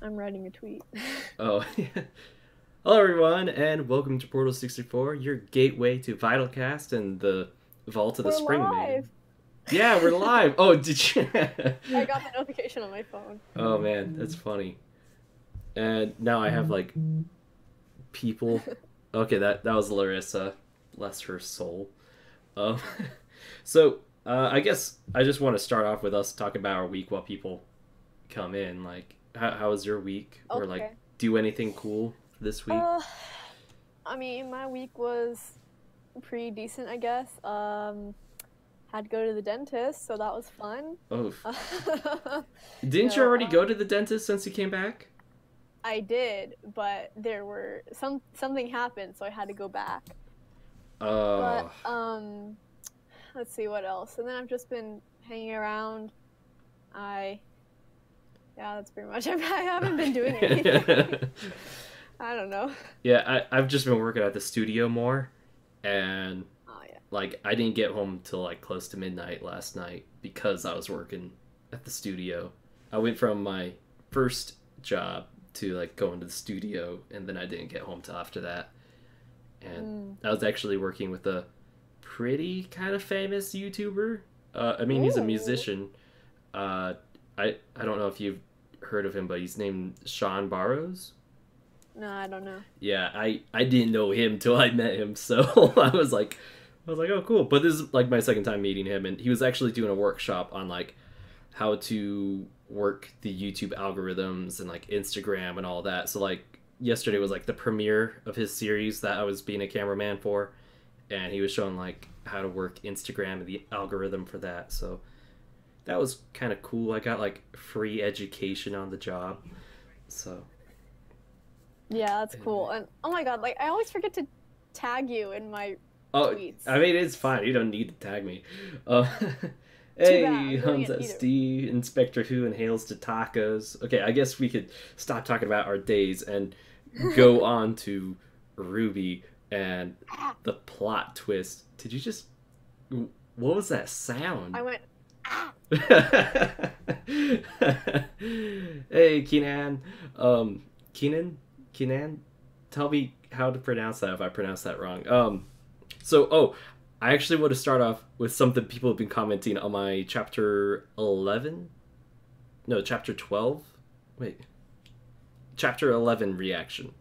I'm writing a tweet. Oh, yeah. Hello, everyone, and welcome to Portal 64, your gateway to VYTALCast and the Vault of the We're Spring Maiden. live! Yeah, we're live! Oh, did you? I got the notification on my phone. Oh, man, that's funny. And now I have, like, people. Okay, that was Larissa. Bless her soul. Um, so, I guess I just want to start off with us talking about our week while people come in. Like, how was your week? Or, like, Okay. do anything cool this week? I mean, my week was pretty decent, I guess. Had to go to the dentist, so that was fun. Oh, didn't you already go to the dentist since you came back? I did, but there were something happened, so I had to go back. Oh. But let's see what else. And then I've just been hanging around. Yeah, that's pretty much it. I haven't been doing anything. I don't know. Yeah, I've just been working at the studio more, and Yeah. like I didn't get home till like close to midnight last night because I was working at the studio. I went from my first job to like going to the studio, and then I didn't get home till after that. And I was actually working with a pretty kind of famous YouTuber. I mean, he's a musician. I don't know if you've heard of him, but he's named Sean Barrows. No, I don't know. Yeah, I didn't know him till I met him, so I was like, oh, cool. But this is like my second time meeting him, and he was actually doing a workshop on like how to work the YouTube algorithms and like Instagram and all that. So like yesterday was like the premiere of his series that I was being a cameraman for, and he was showing like how to work Instagram and the algorithm for that. So that was kind of cool. I got like free education on the job. So yeah, that's cool. And oh my god, like I always forget to tag you in my tweets. I mean, it's fine. You don't need to tag me. Hey, Hans SD, Inspector Who inhales to tacos. Okay, I guess we could stop talking about our days and go on to Ruby and the plot twist. Did you just... What was that sound? I went... Hey, Keenan. Keenan? Tell me how to pronounce that if I pronounce that wrong. I actually want to start off with something people have been commenting on my chapter 11? No, chapter 12? Wait. Chapter 11 reaction.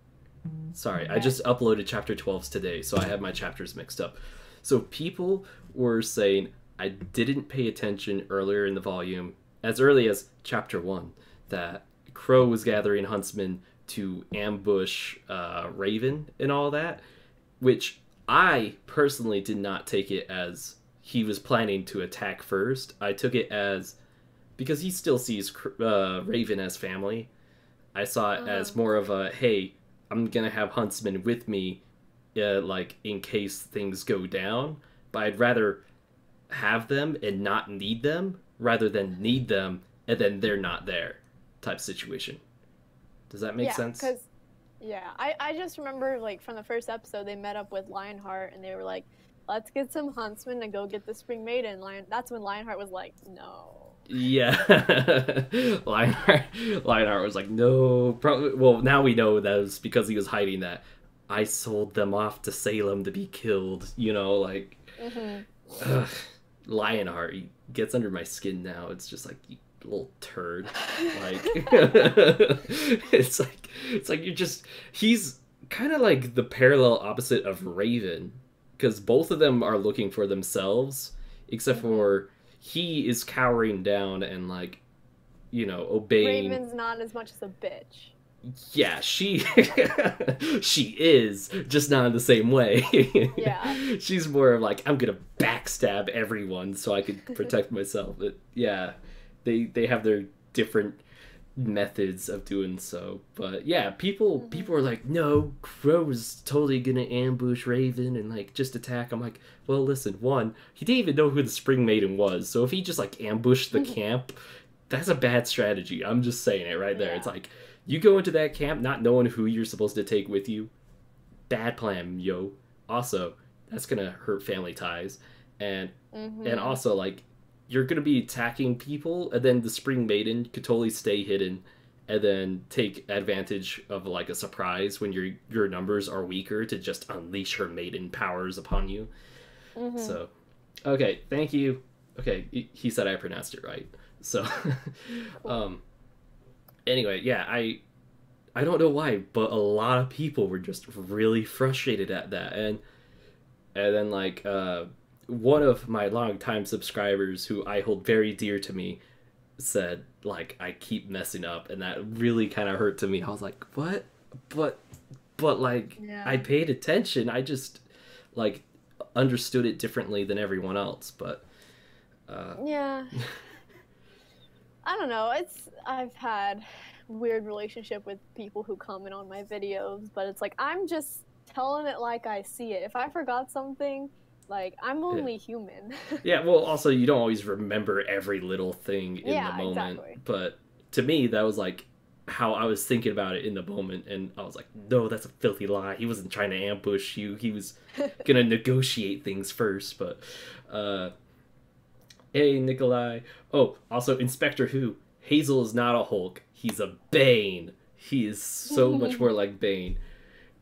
Sorry, okay. I just uploaded chapter 12s today, so I have my chapters mixed up. So people were saying I didn't pay attention earlier in the volume, as early as chapter 1, that Crow was gathering huntsmen to ambush Raven and all that, which I personally did not take it as he was planning to attack first. I took it as, because he still sees Raven as family, I saw it as more of a, hey, I'm gonna have huntsmen with me, like, in case things go down, but I'd rather have them and not need them, rather than need them and then they're not there type situation. Does that make sense? Yeah, I just remember, like, from the first episode, they met up with Lionheart, and they were like, let's get some huntsmen to go get the Spring Maiden. That's when Lionheart was like, no. Yeah. Lionheart was like, no. Probably, well, now we know that was because he was hiding that. I sold them off to Salem to be killed, you know, like... Lionheart, he gets under my skin now. It's just like... little turd. Like it's like you're just, he's kind of like the parallel opposite of Raven, because both of them are looking for themselves, except for he is cowering down and, like, you know, obeying. Raven's not as much as a bitch. Yeah, she is, just not in the same way. Yeah. She's more of like, I'm gonna backstab everyone so I could protect myself. But yeah, they have their different methods of doing so. But yeah, people are like, no, Crow's totally gonna ambush Raven and like just attack. I'm like, well, listen, one, he didn't even know who the Spring Maiden was, so if he just like ambushed the camp, that's a bad strategy. I'm just saying it right there. Yeah. It's like, you go into that camp not knowing who you're supposed to take with you. Bad plan, yo. Also, that's gonna hurt family ties. And also, like, you're gonna be attacking people, and then the Spring Maiden could totally stay hidden and then take advantage of like a surprise when your numbers are weaker to just unleash her maiden powers upon you. So, okay, thank you. Okay, he said I pronounced it right. So, anyway, yeah, I don't know why, but a lot of people were just really frustrated at that, and then like one of my longtime subscribers who I hold very dear to me said like I keep messing up, and that really kind of hurt to me. I was like, what? But like I paid attention. I just like understood it differently than everyone else, but yeah. I don't know. I've had weird relationship with people who comment on my videos, but it's like I'm just telling it like I see it. If I forgot something, like I'm only human. Yeah, well, also you don't always remember every little thing in the moment. Exactly. But to me, that was like how I was thinking about it in the moment, and I was like, no, that's a filthy lie. He wasn't trying to ambush you. He was gonna negotiate things first. But hey, Nikolai. Oh, also Inspector Who. Hazel is not a Hulk. He's a Bane. He is so much more like Bane.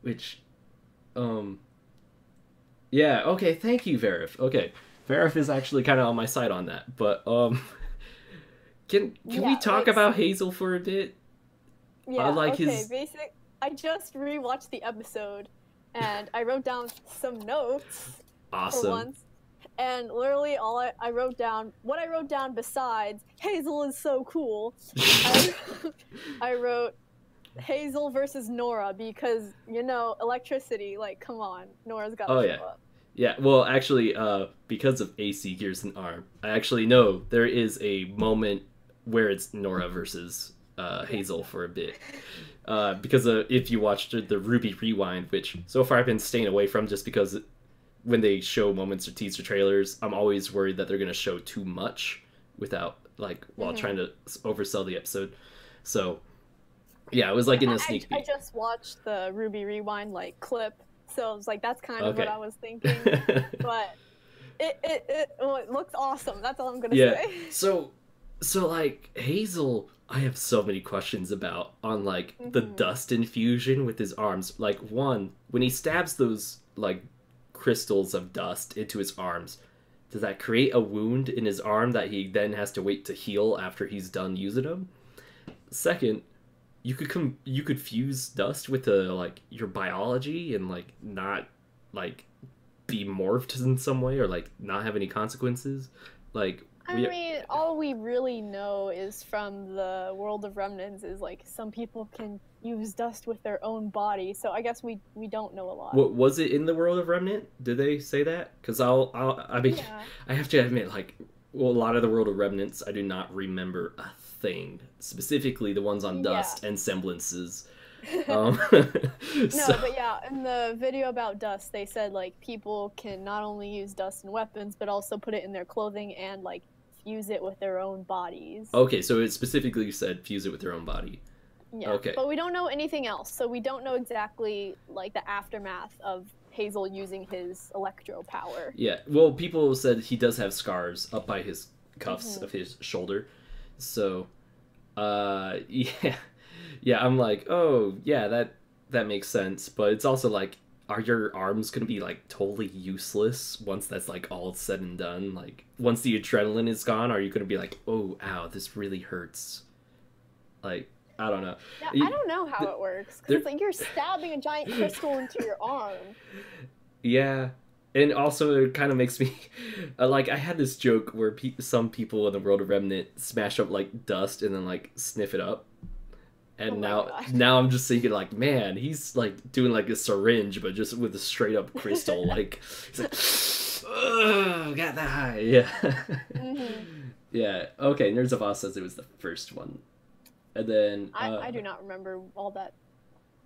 Which, yeah, okay, thank you, Verif. Okay, Verif is actually kind of on my side on that. But, can we talk about Hazel for a bit? Yeah, okay, I just rewatched the episode, and I wrote down some notes. Awesome. For once. And literally all I wrote down, what I wrote down besides Hazel is so cool, I wrote Hazel versus Nora because, you know, electricity, like, come on, Nora's got to show up. Yeah, well, actually, because of AC Gears and Arm, I actually know there is a moment where it's Nora versus Hazel for a bit. Because if you watched the Ruby Rewind, which so far I've been staying away from just because when they show moments or teaser trailers, I'm always worried that they're going to show too much without, like, while trying to oversell the episode. So, yeah, it was like in a sneak peek. I just watched the Ruby Rewind, like, clip, so I was like, that's kind of what I was thinking. But it looks awesome. That's all I'm going to say. So, like, Hazel, I have so many questions about on, like, the dust infusion with his arms. Like, one, when he stabs those, like, crystals of dust into his arms, does that create a wound in his arm that he then has to wait to heal after he's done using them? Second, you could fuse dust with like your biology and like not like be morphed in some way or like not have any consequences. Like I mean, all we really know is from the World of Remnants is like some people can use dust with their own body, so I guess we don't know a lot. What was it in the World of Remnant? Did they say that? Because I mean, I have to admit, like, well, a lot of the World of Remnants, I do not remember a thing. Specifically, the ones on dust and semblances. No, but yeah, in the video about dust, they said like people can not only use dust in weapons, but also put it in their clothing and like fuse it with their own bodies. Okay, so it specifically said fuse it with their own body. Yeah, okay. But we don't know anything else, so we don't know exactly like the aftermath of Hazel using his electro power. Yeah, well, people said he does have scars up by his cuffs of his shoulder, so yeah, I'm like, oh yeah, that makes sense, but it's also like, are your arms gonna be like totally useless once that's like all said and done? Like once the adrenaline is gone, are you gonna be like, oh ow, this really hurts? Like, I don't know. Yeah, I don't know how it works. Because it's like you're stabbing a giant crystal into your arm. Yeah. And also it kind of makes me... like, I had this joke where some people in the World of Remnant smash up, like, dust and then, like, sniff it up. And now I'm just thinking, like, man, he's, like, doing, like, a syringe, but just with a straight-up crystal. Like, he's like, oh, got that high. Yeah. Yeah. Okay, Nerds of Oz says it was the first one. And then I do not remember all that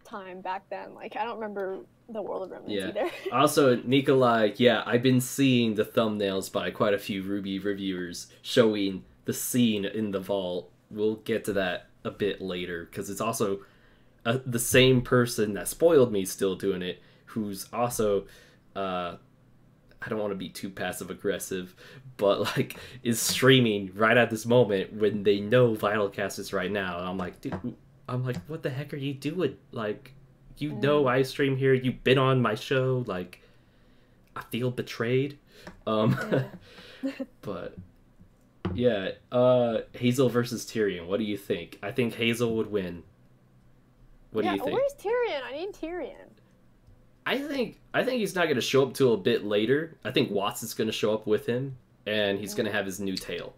time back then. Like I don't remember the World of Remnants either. Also, Nikolai, I've been seeing the thumbnails by quite a few Ruby reviewers showing the scene in the vault. We'll get to that a bit later because it's also the same person that spoiled me still doing it, who's also I don't want to be too passive aggressive, but like is streaming right at this moment when they know VYTALCast is right now. And I'm like, dude, I'm like, what the heck are you doing? Like, you know I stream here. You've been on my show. Like, I feel betrayed. But yeah, Hazel versus Tyrion. What do you think? I think Hazel would win. What do you think? Where's Tyrion? I need Tyrion. I think he's not going to show up till a bit later. I think Watts is going to show up with him, and he's going to have his new tale.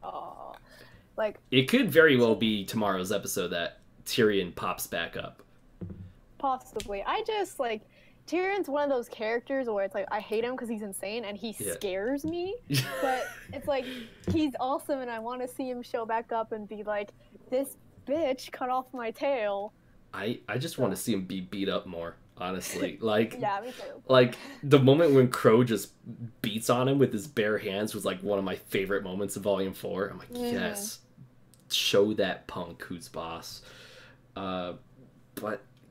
Oh, like it could very well be tomorrow's episode that Tyrion pops back up. Possibly. I just like Tyrion's one of those characters where it's like I hate him because he's insane and he scares me, but it's like he's awesome and I want to see him show back up and be like, this bitch cut off my tail. I just want to see him be beat up more. Honestly, like, yeah, me too. Like the moment when Crow just beats on him with his bare hands was like one of my favorite moments of Volume 4. I'm like, yes, show that punk who's boss. But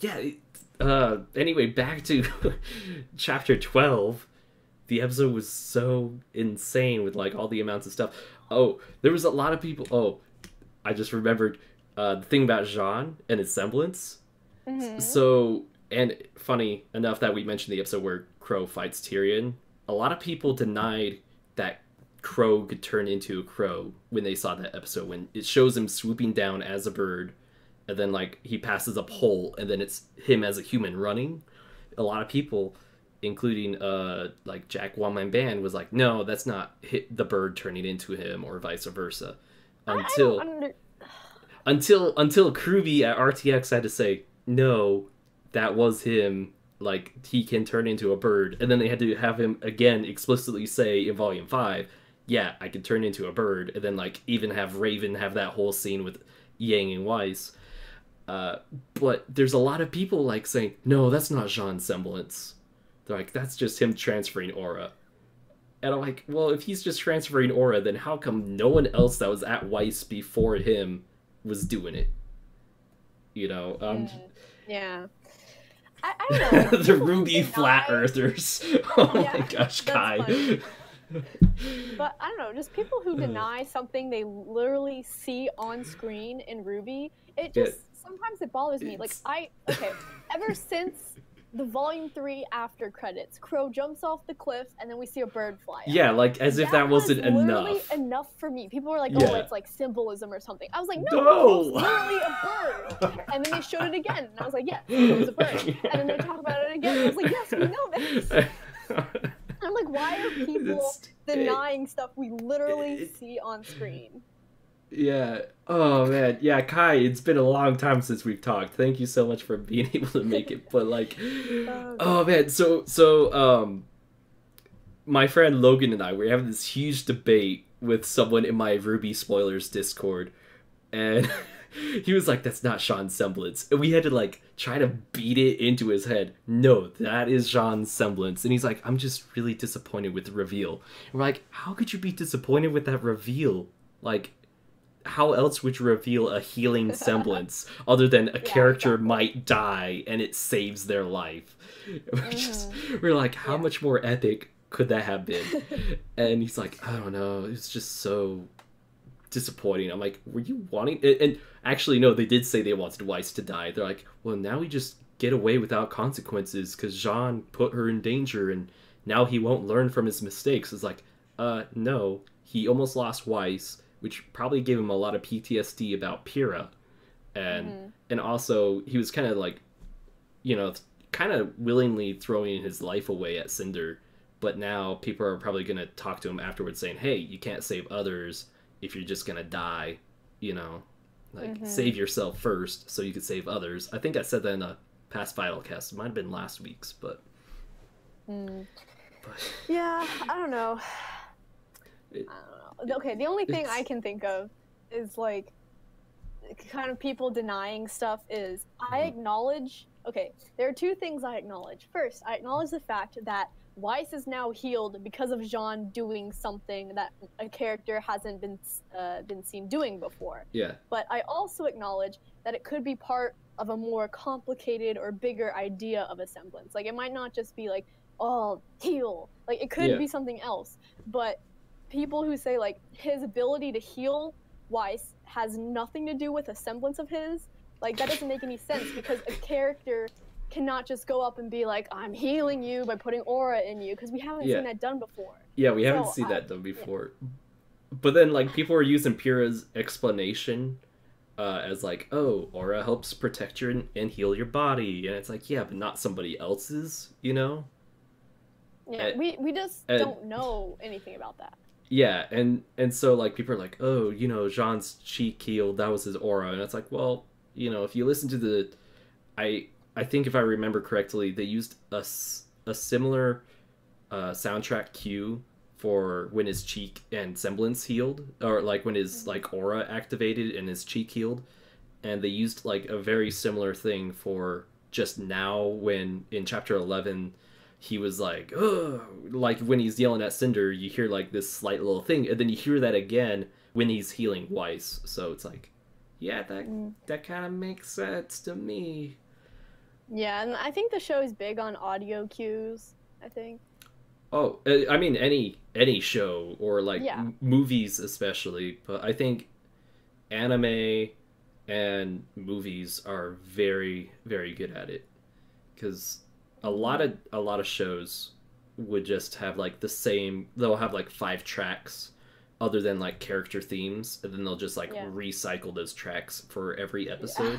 yeah, anyway, back to chapter 12. The episode was so insane with like all the amounts of stuff. Oh, there was a lot of people. Oh, I just remembered the thing about Jean and his semblance. So. And funny enough that we mentioned the episode where Crow fights Tyrion, a lot of people denied that Crow could turn into a crow when they saw that episode, when it shows him swooping down as a bird, and then like he passes a pole, and then it's him as a human running. A lot of people, including like Jack One Man Band, was like, no, that's not the bird turning into him, or vice versa. Until Kruby at RTX had to say, no, that was him, like, he can turn into a bird. And then they had to have him, again, explicitly say in Volume 5, yeah, I can turn into a bird. And then, like, even have Raven have that whole scene with Yang and Weiss. But there's a lot of people, like, saying, no, that's not Jean's semblance. They're like, that's just him transferring aura. And I'm like, well, if he's just transferring aura, then how come no one else that was at Weiss before him was doing it? You know? Yeah. I don't know. The Ruby Flat Earthers. Oh my gosh, Kai. But I don't know, just people who deny something they literally see on screen in Ruby, it just sometimes it bothers me. Like ever since the Volume 3 after credits, Crow jumps off the cliff and then we see a bird fly out. Yeah, like as if that wasn't enough. Enough for me. People were like, oh, it's like symbolism or something. I was like, no. It's literally a bird. And then they showed it again, and I was like, yes, it was a bird. And then they talk about it again, and I was like, yes, we know this. I'm like, why are people denying stuff we literally see on screen? Yeah. Oh man. Yeah, Kai, it's been a long time since we've talked. Thank you so much for being able to make it. But like, oh man. So my friend Logan and I were having this huge debate with someone in my Ruby Spoilers Discord, and he was like, "That's not Sean's semblance," and we had to like try to beat it into his head. No, that is Sean's semblance, and he's like, "I'm just really disappointed with the reveal." And we're like, "How could you be disappointed with that reveal? Like, how else would you reveal a healing semblance other than a character might die and it saves their life?" We're like, how much more epic could that have been? And he's like, I don't know, it's just so disappointing. I'm like, were you wanting it? And actually, no, they did say they wanted Weiss to die. They're like, well, now we just get away without consequences because Jean put her in danger and now he won't learn from his mistakes. It's like, no, he almost lost Weiss, which probably gave him a lot of PTSD about Pyrrha. And also, he was kind of like, you know, kind of willingly throwing his life away at Cinder. But now people are probably going to talk to him afterwards saying, hey, you can't save others if you're just going to die, you know? Like, save yourself first so you can save others. I think I said that in a past VYTALcast. It might have been last week's, but... Yeah, I don't know. Okay, the only thing I can think of is, like, kind of people denying stuff is, I acknowledge... Okay, there are two things I acknowledge. First, I acknowledge the fact that Weiss is now healed because of Jean doing something that a character hasn't been seen doing before. Yeah. But I also acknowledge that it could be part of a more complicated or bigger idea of a semblance. Like, it might not just be like, oh, heal. Like, it could be something else. But people who say, like, his ability to heal Weiss has nothing to do with a semblance of his, like, that doesn't make any sense, because a character cannot just go up and be like, I'm healing you by putting aura in you, because we haven't seen that done before. Yeah, we haven't seen that done before. Yeah. But then, like, people are using Pyrrha's explanation as like, oh, aura helps protect your and heal your body, and it's like, yeah, but not somebody else's, you know? Yeah, we just don't know anything about that. Yeah, and so, like, people are like, oh, you know, Jean's cheek healed, that was his aura, and it's like, well, you know, if you listen to the, I think if I remember correctly, they used a similar soundtrack cue for when his cheek and semblance healed, or like when his like aura activated and his cheek healed, and they used like a very similar thing for just now when in chapter 11 he was like, ugh, like when he's yelling at Cinder, you hear like this slight little thing, and then you hear that again when he's healing Weiss. So it's like, yeah, that kind of makes sense to me. Yeah, and I think the show is big on audio cues, I think. Oh, I mean, any show, or like movies especially, but I think anime and movies are very, very good at it, because a lot of shows would just have like the same, they'll have like 5 tracks other than like character themes, and then they'll just like recycle those tracks for every episode.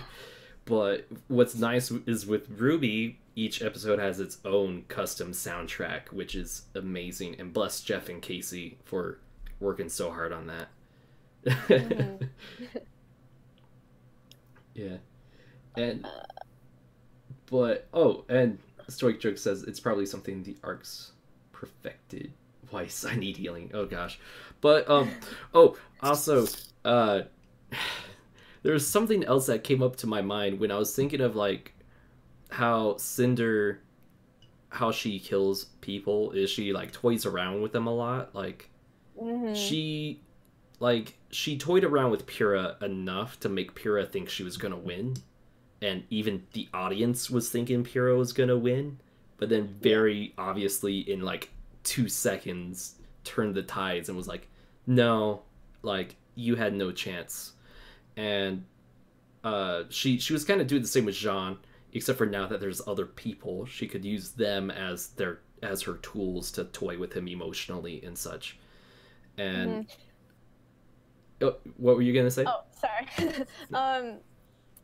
But what's nice is with RWBY, each episode has its own custom soundtrack, which is amazing. And bless Jeff and Casey for working so hard on that. Mm-hmm. Yeah. And, but, oh, and Stoic Joke says it's probably something the arcs perfected. Weiss, I need healing. Oh, gosh. But, oh, also, there's something else that came up to my mind when I was thinking of, like, how Cinder, how she kills people, is she, like, toys around with them a lot. Like, she toyed around with Pyrrha enough to make Pyrrha think she was gonna win. And even the audience was thinking Pyrrha was gonna win. But then very obviously, in, like, 2 seconds, turned the tides and was like, no, like, you had no chance. And she was kind of doing the same with Jean, except for now that there's other people, she could use them as her tools to toy with him emotionally and such. And oh, what were you gonna say? Oh, sorry.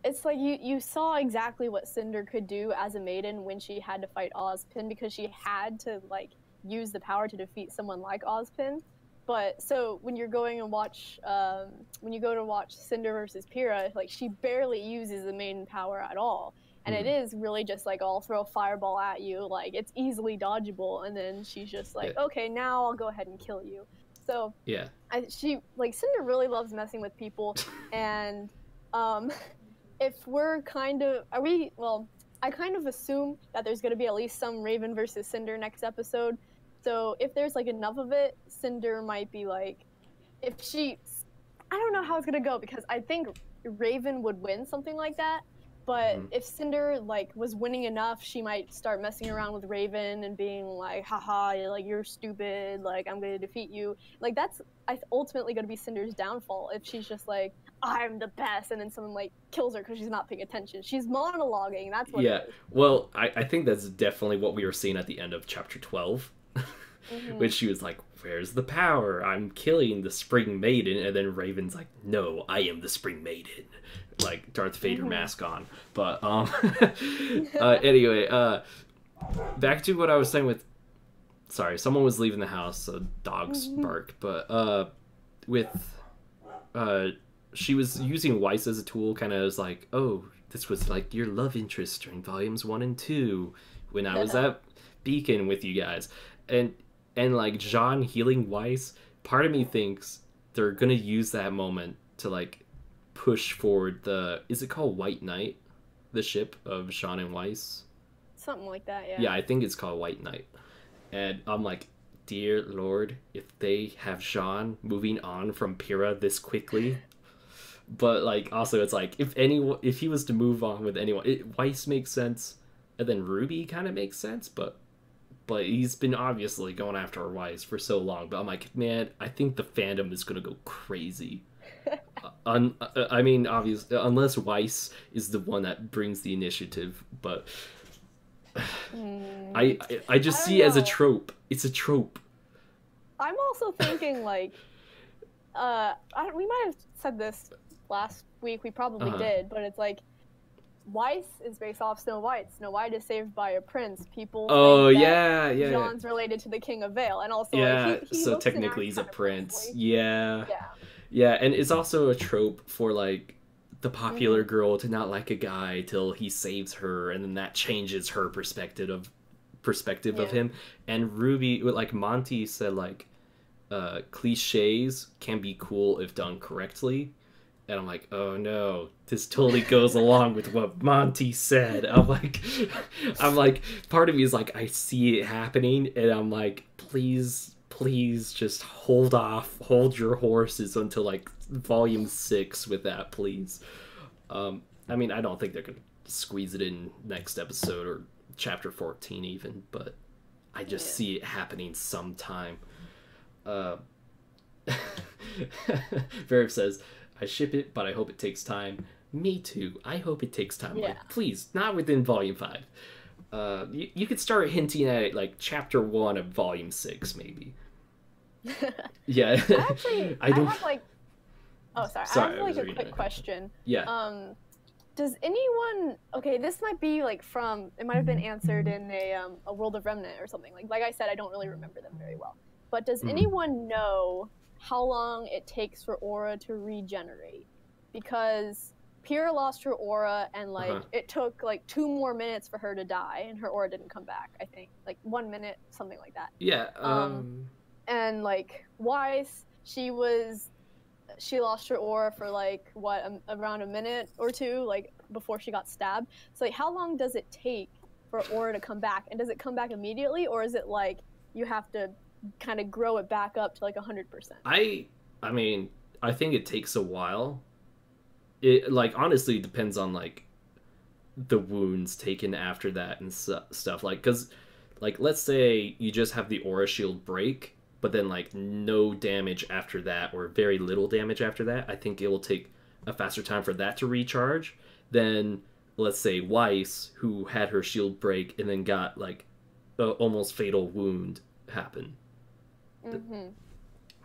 It's like you saw exactly what Cinder could do as a maiden when she had to fight Ozpin, because she had to like use the power to defeat someone like Ozpin. But so when you're going and watch, when you go to watch Cinder versus Pyrrha, like she barely uses the maiden power at all, and it is really just like, I'll throw a fireball at you, like it's easily dodgeable, and then she's just like, okay, now I'll go ahead and kill you. So she like Cinder really loves messing with people, and if we're kind of I kind of assume that there's going to be at least some Raven versus Cinder next episode. So if there's like enough of it, Cinder might be like, I don't know how it's gonna go, because I think Raven would win something like that. But if Cinder like was winning enough, she might start messing around with Raven and being like, haha, like you're stupid, like I'm gonna defeat you. Like that's ultimately gonna be Cinder's downfall, if she's just like, I'm the best, and then someone like kills her because she's not paying attention. She's monologuing, that's what it is. Well, I think that's definitely what we were seeing at the end of chapter 12. When she was like, where's the power? I'm killing the Spring Maiden. And then Raven's like, no, I am the Spring Maiden. Like Darth Vader mask on. But anyway, back to what I was saying with, sorry, someone was leaving the house, so dogs bark. But she was using Weiss as a tool, kind of as like, oh, this was like your love interest during volumes 1 and 2 when I was at Beacon with you guys. And like Jean healing Weiss, part of me thinks they're gonna use that moment to like push forward is it called White Knight? The ship of Jean and Weiss? Something like that, yeah. Yeah, I think it's called White Knight. And I'm like, dear Lord, if they have Jean moving on from Pyrrha this quickly. But like also it's like, if he was to move on with anyone, Weiss makes sense, and then RWBY kind of makes sense, but he's been obviously going after Weiss for so long. But I'm like, man, I think the fandom is gonna go crazy. I mean, obviously, unless Weiss is the one that brings the initiative, but I just see it as a trope. It's a trope. I'm also thinking like, we might have said this last week. We probably did, but it's like, Weiss is based off Snow White. Snow White is saved by a prince. People think that Jean's related to the King of Vale, and also like, he so technically he's a prince. Yeah, and it's also a trope for like the popular girl to not like a guy till he saves her, and then that changes her perspective of him. And Ruby, like Monty said, like cliches can be cool if done correctly. And I'm like, oh no, this totally goes along with what Monty said. I'm like, part of me is like, I see it happening, and I'm like, please just hold your horses until like volume 6 with that, please. I mean, I don't think they're gonna squeeze it in next episode or chapter 14 even, but I just see it happening sometime. Verve says, I ship it, but I hope it takes time. Me too. I hope it takes time. Like, please, not within volume 5. You could start hinting at it like chapter 1 of volume 6, maybe. Yeah. I have like... Oh, sorry. I have like a quick question. Yeah. Does anyone... Okay, this might be like from... It might have been answered in a World of Remnant or something. Like I said, I don't really remember them very well. But does anyone know how long it takes for aura to regenerate? Because Pyrrha lost her aura, and like it took like 2 more minutes for her to die, and her aura didn't come back. I think like 1 minute, something like that. Yeah. And like Weiss, she lost her aura for like around a minute or 2, like before she got stabbed. So like, how long does it take for aura to come back, and does it come back immediately, or is it like you have to kind of grow it back up to like 100%? I mean, I think it takes a while. It like honestly depends on like the wounds taken after that and stuff. Like, because like let's say you just have the aura shield break, but then like no damage after that, or very little damage after that. I think it will take a faster time for that to recharge than, let's say, Weiss, who had her shield break and then got like a almost fatal wound happen.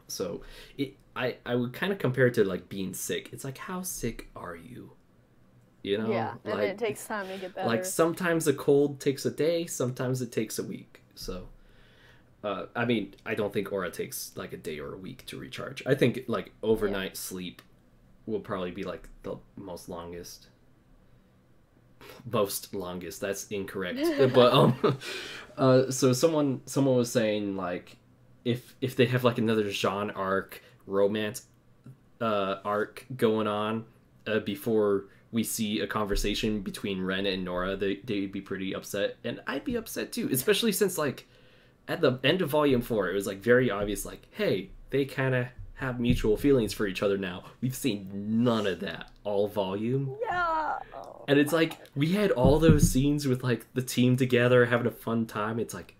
So I would kind of compare it to like being sick. It's like, how sick are you? You know? Yeah, and like, it takes time to get better. Like sometimes a cold takes a day, sometimes it takes a week. So I mean, I don't think aura takes like a day or a week to recharge. I think like overnight sleep will probably be like the most longest. That's incorrect. But so someone was saying like, if they have like another Jean arc romance arc going on before we see a conversation between Ren and Nora, they'd be pretty upset, and I'd be upset too, especially since like at the end of volume 4 it was like very obvious, like, hey, they kind of have mutual feelings for each other now. We've seen none of that all volume. And it's like, we had all those scenes with like the team together having a fun time. It's like,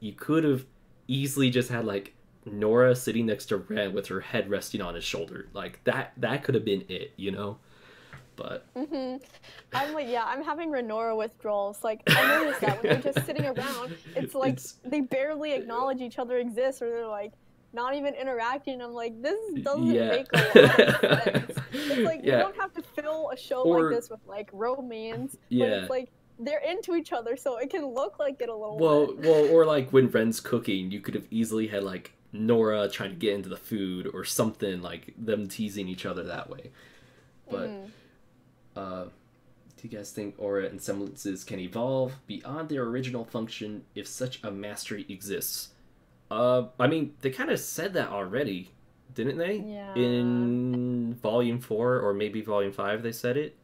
you could have easily just had like Nora sitting next to Ren with her head resting on his shoulder. Like that could have been it, you know? But I'm like, I'm having Renora withdrawals. Like, I noticed that when they're just sitting around, it's like they barely acknowledge each other exists, or they're like not even interacting. I'm like, this doesn't make a lot of sense. It's like, you don't have to fill a show like this with like romance, but it's like they're into each other, so it can look like it a little bit. Well, or like when Ren's cooking, you could have easily had like Nora trying to get into the food or something, like them teasing each other that way. But do you guys think aura and semblances can evolve beyond their original function if such a mastery exists? I mean, they kind of said that already, didn't they? Yeah. In volume 4 or maybe volume 5 they said it.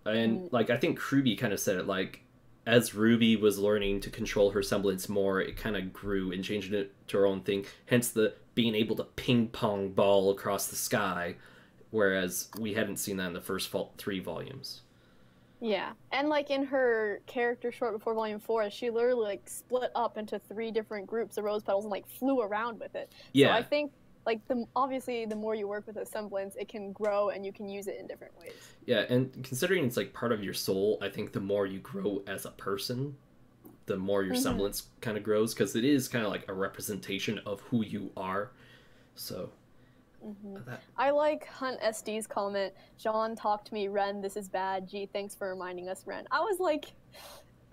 And like, I think Ruby kind of said it, like, as Ruby was learning to control her semblance more, it kind of grew and changed it to her own thing. Hence the being able to ping pong ball across the sky, whereas we hadn't seen that in the first 3 volumes. Yeah, and like in her character short before volume 4, she literally like split up into 3 different groups of rose petals and like flew around with it. Yeah. So I think like obviously the more you work with a semblance, it can grow and you can use it in different ways. Yeah, and considering it's like part of your soul, I think the more you grow as a person, the more your semblance kind of grows, because it is kind of like a representation of who you are. So I like Hunt SD's comment, John, talk to me, Ren, this is bad. Gee, thanks for reminding us, Ren. I was like,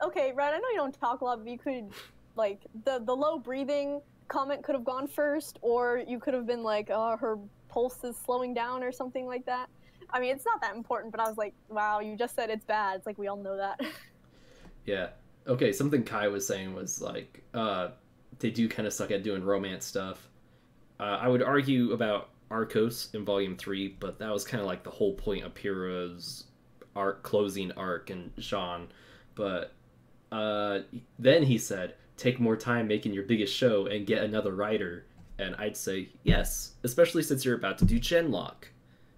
okay, Ren, I know you don't talk a lot, but you could, like, the low breathing comment could have gone first, or you could have been like, oh, her pulse is slowing down or something like that. I mean, it's not that important, but I was like, wow, you just said it's bad. It's like, we all know that. yeah. Okay, something Kai was saying was like, they do kind of suck at doing romance stuff. I would argue about Arcos in Volume 3, but that was kind of like the whole point of Pyrrha's closing arc and Jean. But then he said, take more time making your biggest show and get another writer. And I'd say yes, especially since you're about to do Genlock,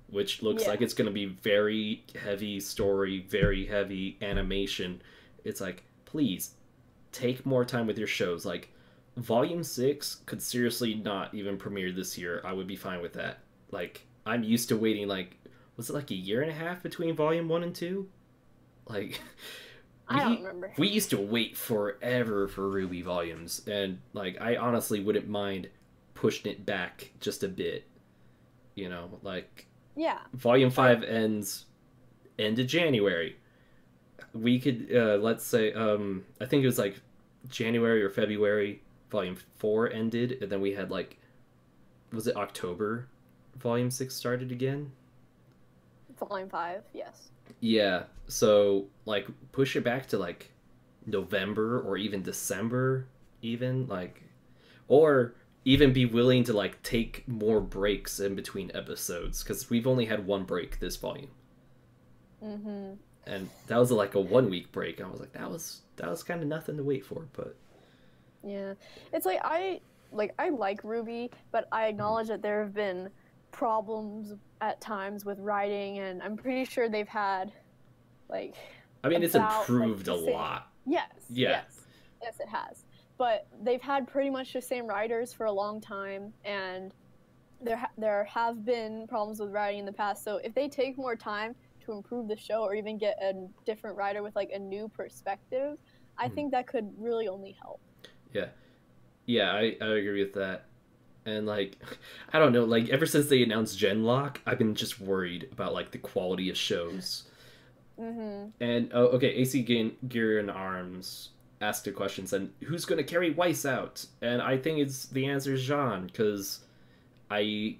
which looks like it's going to be very heavy story, very heavy animation. It's like, please, take more time with your shows. Like, Volume 6 could seriously not even premiere this year. I would be fine with that. Like, I'm used to waiting, like, was it like a year and a half between Volume 1 and 2? Like, I don't remember. We used to wait forever for Ruby volumes, and, like, I honestly wouldn't mind pushing it back just a bit. You know, like, yeah. Volume 5 ends end of January. We could, let's say, I think it was, like, January or February, Volume 4 ended, and then we had, like, was it October Volume 6 started again? Volume 5, yes. Yeah, so, like, push it back to, like, November or even December, even, like, or even be willing to, like, take more breaks in between episodes, because we've only had one break this volume. And that was, like, a 1 week break. I was like, that was kind of nothing to wait for, but... Yeah. It's like, I like Ruby, but I acknowledge that there have been problems at times with writing, and I'm pretty sure they've had, like... I mean, it's improved a lot. Yes. Yeah. Yes, it has. But they've had pretty much the same writers for a long time, and there have been problems with writing in the past, so if they take more time to improve the show or even get a different writer with, like, a new perspective, I think that could really only help. Yeah, I agree with that. And, like, I don't know, like, ever since they announced Genlock, I've been just worried about, like, the quality of shows. And, okay, AC Gear and Arms asked the questions, and who's going to carry Weiss out? And I think the answer is Jean, because I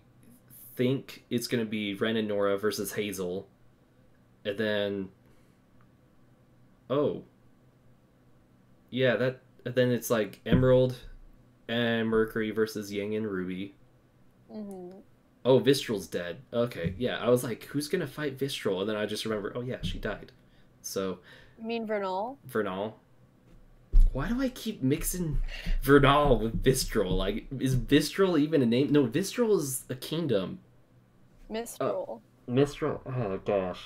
think it's going to be Ren and Nora versus Hazel. And then... Oh. Yeah, and then it's, like, Emerald and Mercury versus Yang and Ruby. Oh, Vistral's dead. Okay, yeah. I was like, who's gonna fight Vistral? And then I just remember, oh yeah, she died. So... You mean Vernal? Vernal. Why do I keep mixing Vernal with Vistral? Like, is Vistral even a name? No, Vistral is a kingdom. Mistral. Mistral? Oh, gosh.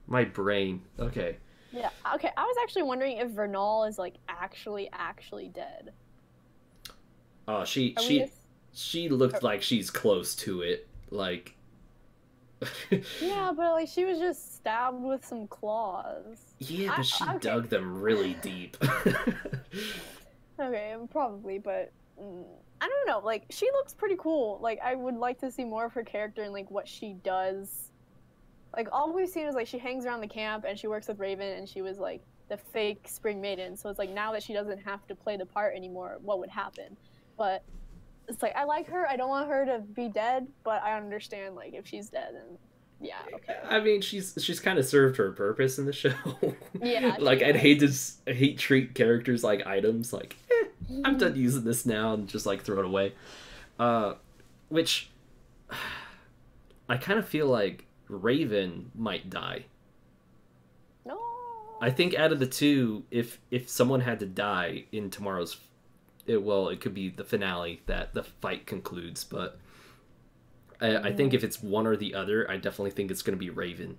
My brain. Okay. Yeah, okay, I was actually wondering if Vernal is, like, actually dead. Oh, she looked like she's close to it. Like... Yeah, but, like, she was just stabbed with some claws. Yeah, but she dug them really deep. Okay, probably, but... I don't know, like, she looks pretty cool. Like, I would like to see more of her character and, like, what she does. Like, all we've seen is, like, she hangs around the camp and she works with Raven and she was, like, the fake Spring Maiden. So it's like, now that she doesn't have to play the part anymore, what would happen? But it's like, I like her. I don't want her to be dead, but I understand, like, if she's dead, then yeah, okay. I mean, she's kind of served her purpose in the show. Yeah. Like, I'd hate treat characters like items. Like, I'm done using this now, and just, like, throw it away. Which I kind of feel like Raven might die. No. I think out of the two, if someone had to die in tomorrow's, it could be the finale that the fight concludes. But I think if it's one or the other, I definitely think it's going to be Raven.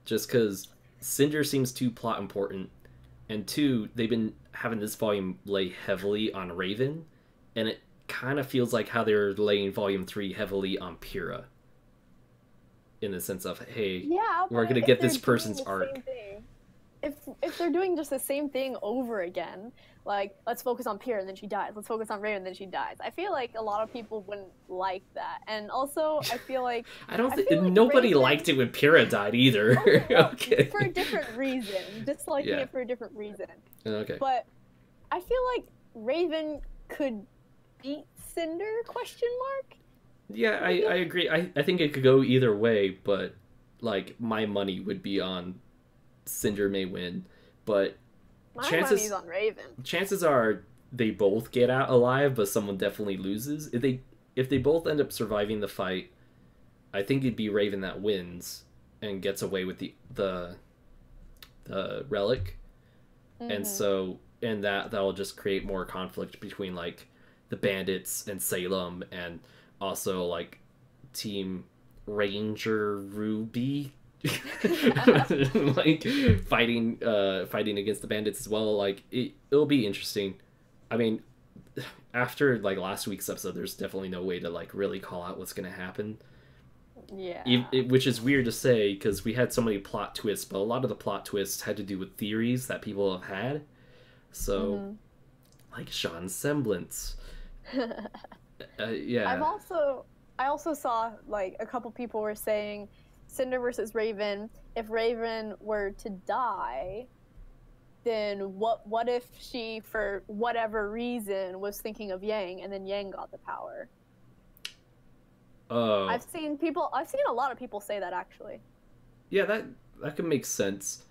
Just because Cinder seems too plot important, and two, they've been having this volume lay heavily on Raven, and kind of feels like how they're laying Volume 3 heavily on Pyrrha. In the sense of, hey, Yeah, we're going to get this person's arc. If they're doing just the same thing over again, like, let's focus on Pyrrha and then she dies, let's focus on Raven and then she dies, I feel like a lot of people wouldn't like that. And also, I feel like nobody liked it when Pyrrha died either. Okay. For a different reason. Just liking it for a different reason. Okay. But I feel like Raven could beat Cinder, question mark? Yeah, I agree. I think it could go either way, but, like, my money would be on Cinder may win, but my money's on Raven. Chances are they both get out alive, but someone definitely loses. If they both end up surviving the fight, I think it'd be Raven that wins and gets away with the relic. Mm-hmm. And that'll just create more conflict between, like, the bandits and Salem, and also, like, Team Ranger Ruby. Like, fighting against the bandits as well. Like, it'll be interesting. I mean, after, like, last week's episode, there's definitely no way to, like, really call out what's gonna happen. Yeah. Which is weird to say, because we had so many plot twists, but a lot of the plot twists had to do with theories that people have had. So, like Sean's semblance. Yeah. I also saw, like, a couple people were saying Cinder versus Raven. If Raven were to die, then what if she, for whatever reason, was thinking of Yang, and then Yang got the power? Oh. I've seen a lot of people say that, actually. Yeah, that could make sense.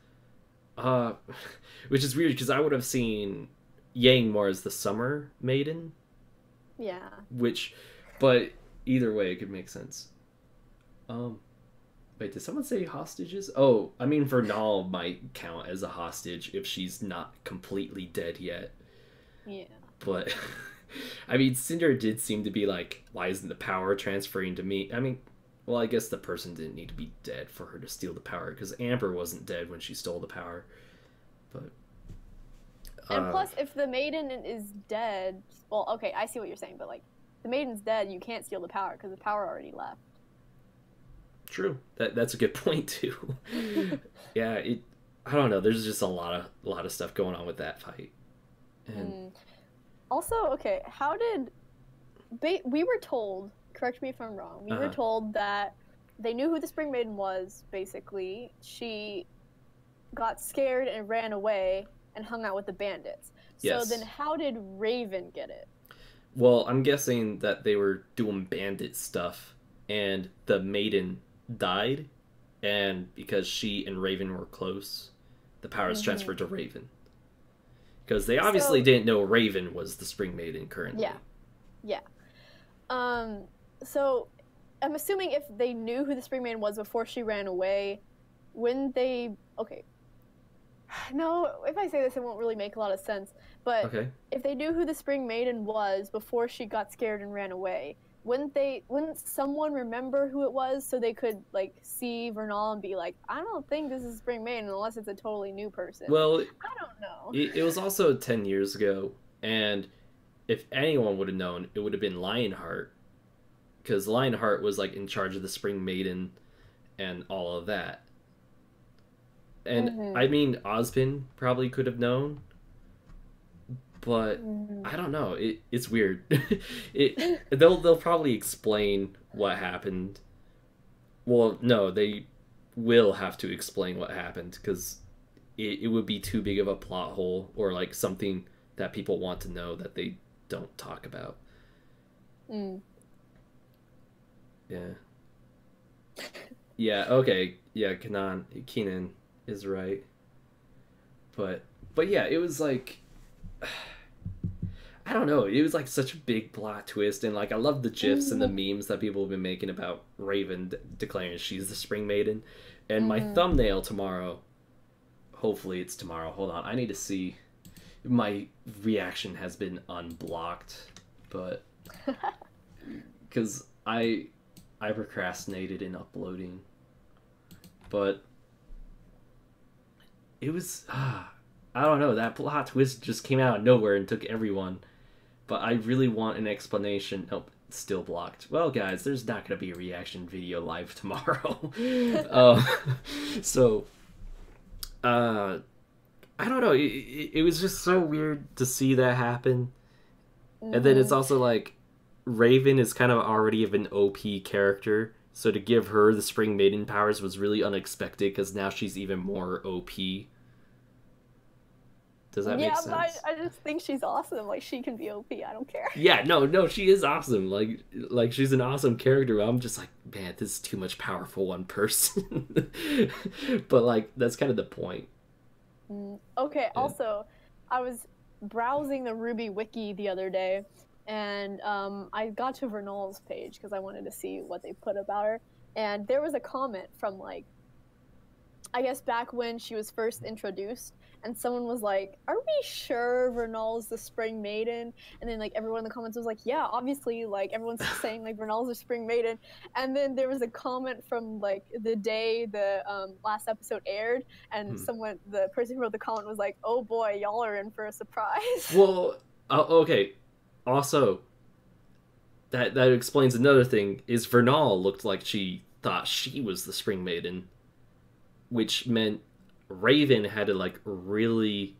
Which is weird, because I would have seen Yang more as the Summer Maiden. Yeah. But either way, it could make sense. Wait, did someone say hostages? Oh, I mean, Vernal might count as a hostage if she's not completely dead yet. Yeah. But, I mean, Cinder did seem to be like, why isn't the power transferring to me? I mean, well, I guess the person didn't need to be dead for her to steal the power, because Amber wasn't dead when she stole the power. But... And plus, if the Maiden is dead... Well, okay, I see what you're saying, but, like, the Maiden's dead, you can't steal the power, because the power already left. True. That's a good point, too. Yeah, I don't know, there's just a lot of stuff going on with that fight. And... Also, okay, how did... We were told, correct me if I'm wrong, we were told that they knew who the Spring Maiden was, basically. She got scared and ran away and hung out with the bandits. Yes. So then how did Raven get it? Well, I'm guessing that they were doing bandit stuff, and the Maiden died, and because she and Raven were close, the powers transferred to Raven. Because they obviously didn't know Raven was the Spring Maiden currently. Yeah. So I'm assuming if they knew who the Spring Maiden was before she ran away, when they... Okay. No, if I say this, it won't really make a lot of sense. But if they knew who the Spring Maiden was before she got scared and ran away, wouldn't someone remember who it was so they could, like, see Vernal and be like, I don't think this is Spring Maiden unless it's a totally new person? Well, I don't know. It was also 10 years ago, and if anyone would have known, it would have been Lionheart, because Lionheart was, like, in charge of the Spring Maiden and all of that. And I mean, Ozpin probably could have known, but I don't know. It's weird. They'll probably explain what happened. Well, no, they will have to explain what happened, because it would be too big of a plot hole, or, like, something that people want to know that they don't talk about. Yeah. Yeah. Okay. Yeah. Keenan is right. But yeah, it was like, I don't know, it was like such a big plot twist, and, like, I love the gifs and the memes that people have been making about Raven declaring she's the Spring Maiden. And my thumbnail tomorrow, hopefully it's tomorrow, hold on, I need to see, my reaction has been unblocked, but because I procrastinated in uploading, but it was, I don't know, that plot twist just came out of nowhere and took everyone. but I really want an explanation. Nope, still blocked. Well, guys, there's not gonna be a reaction video live tomorrow. So, I don't know. It was just so weird to see that happen, and then it's also like Raven is kind of already of an OP character, so to give her the Spring Maiden powers was really unexpected because now she's even more OP. Does that make sense? Yeah, but I just think she's awesome. Like, she can be OP. I don't care. Yeah, no, she is awesome. Like she's an awesome character. I'm just like, man, this is too much power for one person. But like, that's kind of the point. Okay. Yeah. Also, I was browsing the Ruby wiki the other day, and I got to Vernal's page because I wanted to see what they put about her. And there was a comment from, like, I guess back when she was first introduced, and someone was like, "Are we sure Vernal's the Spring Maiden?" And then, like, everyone in the comments was like, "Yeah, obviously." Like, everyone's saying, like, Vernal's the Spring Maiden. And then there was a comment from, like, the day the last episode aired, and the person who wrote the comment was like, "Oh boy, y'all are in for a surprise." Well, okay. Also, that explains another thing. Is Vernal looked like she thought she was the Spring Maiden, which meant Raven had to, like, really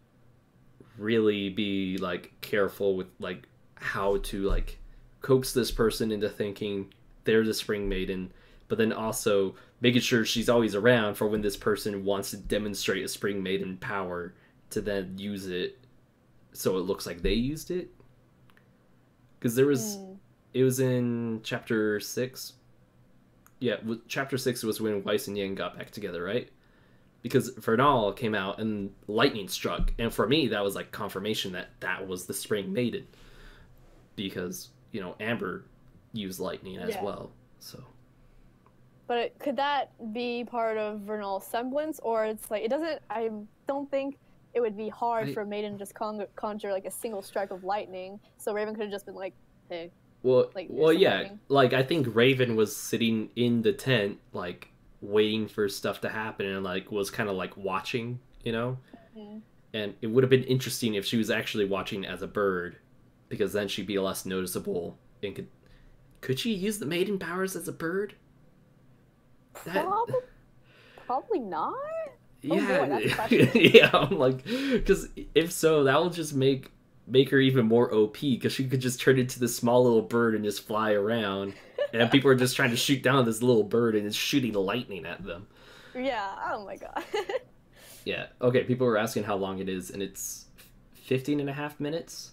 be, like, careful with, like, how to, like, coax this person into thinking they're the Spring Maiden, but then also making sure she's always around for when this person wants to demonstrate a Spring Maiden power to then use it so it looks like they used it. Because there was... It was in Chapter 6. Yeah, Chapter 6 was when Weiss and Yang got back together, right? Because Vernal came out and lightning struck, and for me that was like confirmation that was the Spring Maiden, because, you know, Amber used lightning as well. So, but could that be part of Vernal's semblance, or it's like, it doesn't? I don't think it would be hard for Maiden to just conjure like a single strike of lightning, so Raven could have just been like, "Hey." Well, yeah. Lightning. Like, I think Raven was sitting in the tent, like, waiting for stuff to happen, and, like, was kind of, like, watching, you know? And it would have been interesting if she was actually watching as a bird, because then she'd be less noticeable. And could she use the Maiden powers as a bird? Probably not. Yeah. Yeah, I'm like, because if so, that will just make her even more OP, because she could just turn into this small little bird and just fly around, and people are just trying to shoot down this little bird and it's shooting lightning at them. Yeah, oh my god. Yeah, okay, people were asking how long it is, and it's 15.5 minutes,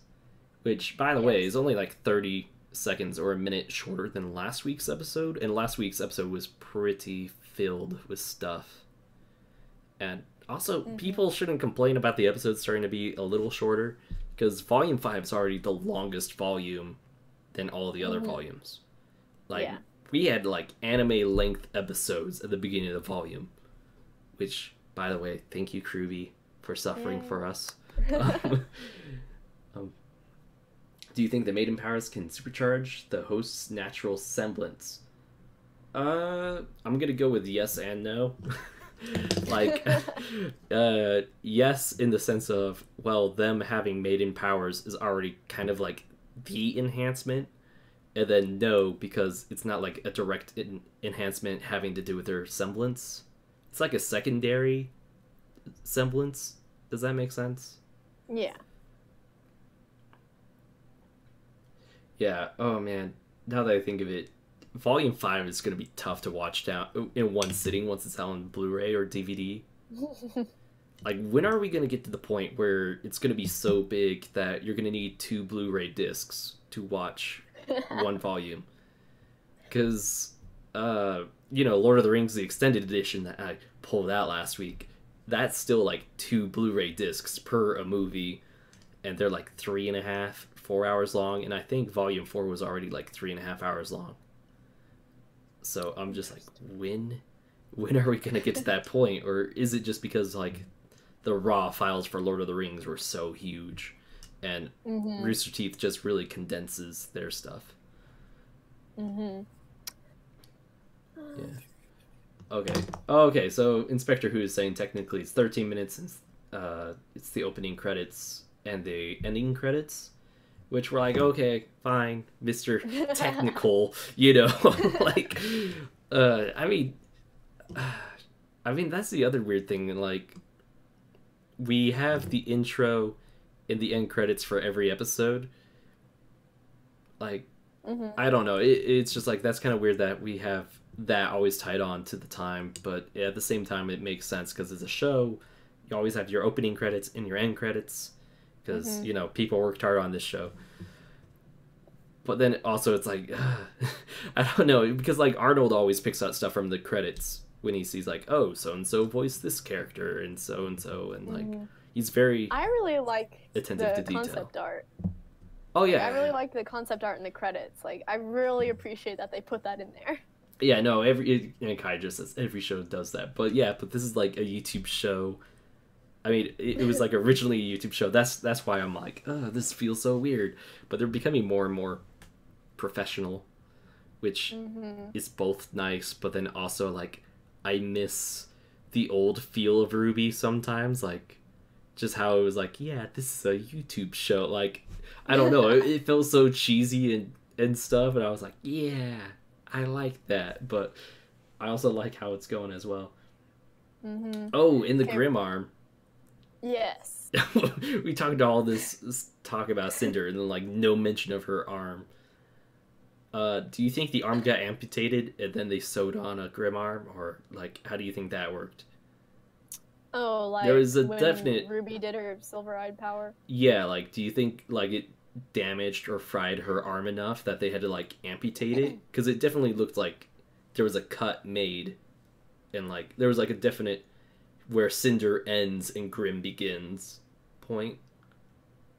which, by the way, is only like 30 seconds or a minute shorter than last week's episode, and last week's episode was pretty filled with stuff. And also, people shouldn't complain about the episodes starting to be a little shorter, because Volume 5 is already the longest volume than all the other volumes. Like, we had, like, anime-length episodes at the beginning of the volume. Which, by the way, thank you, Kruby, for suffering for us. Do you think the Maiden powers can supercharge the host's natural semblance? I'm gonna go with yes and no. Like, yes, in the sense of, well, them having Maiden powers is already kind of like the enhancement, and then no, because it's not like a direct enhancement having to do with their semblance. It's like a secondary semblance. Does that make sense? Yeah. Yeah, oh man, now that I think of it, Volume 5 is going to be tough to watch down in one sitting once it's out on Blu-ray or DVD. Like, when are we going to get to the point where it's going to be so big that you're going to need 2 Blu-ray discs to watch one volume? Because, you know, Lord of the Rings, the extended edition that I pulled out last week, that's still like 2 Blu-ray discs per a movie, and they're like 3.5, 4 hours long, and I think Volume 4 was already like 3.5 hours long. So I'm just like, when are we gonna get to that point? Or is it just because, like, the raw files for Lord of the Rings were so huge, and Rooster Teeth just really condenses their stuff? Yeah. Okay, so Inspector Who is saying technically it's 13 minutes since it's the opening credits and the ending credits, which we're like, okay, fine, Mr. Technical, you know, like, I mean, that's the other weird thing. Like, we have the intro and the end credits for every episode. Like, I don't know. It's just like, that's kind of weird that we have that always tied on to the time, but at the same time, it makes sense because it's a show. You always have your opening credits and your end credits because, you know, people worked hard on this show. But then also it's like, I don't know, because like Arnold always picks out stuff from the credits when he sees like, oh, so-and-so voiced this character and so-and-so, and like, he's very I really like attentive to the detail. concept art. Oh yeah. Like, I really like the concept art in the credits. Like, I really appreciate that they put that in there. Yeah, no, and Kai just says every show does that. But yeah, but this is like a YouTube show. I mean, it was like originally a YouTube show. That's why I'm like, oh, this feels so weird. But they're becoming more and more professional, which is both nice, but then also like I miss the old feel of RWBY sometimes, like just how it was like, yeah, this is a YouTube show. Like, I don't know, it felt so cheesy and stuff, and I was like, yeah, I like that, but I also like how it's going as well. Oh, in the Grim arm. Yes. We talked all this talk about Cinder and then like no mention of her arm. Do you think the arm got amputated and then they sewed on a Grim arm, or like how do you think that worked? Oh, like there was a when definite RWBY did her silver-eyed power. Yeah, like do you think like it damaged or fried her arm enough that they had to like amputate it? Because it definitely looked like there was a cut made, and like there was like a definite where Cinder ends and Grim begins point.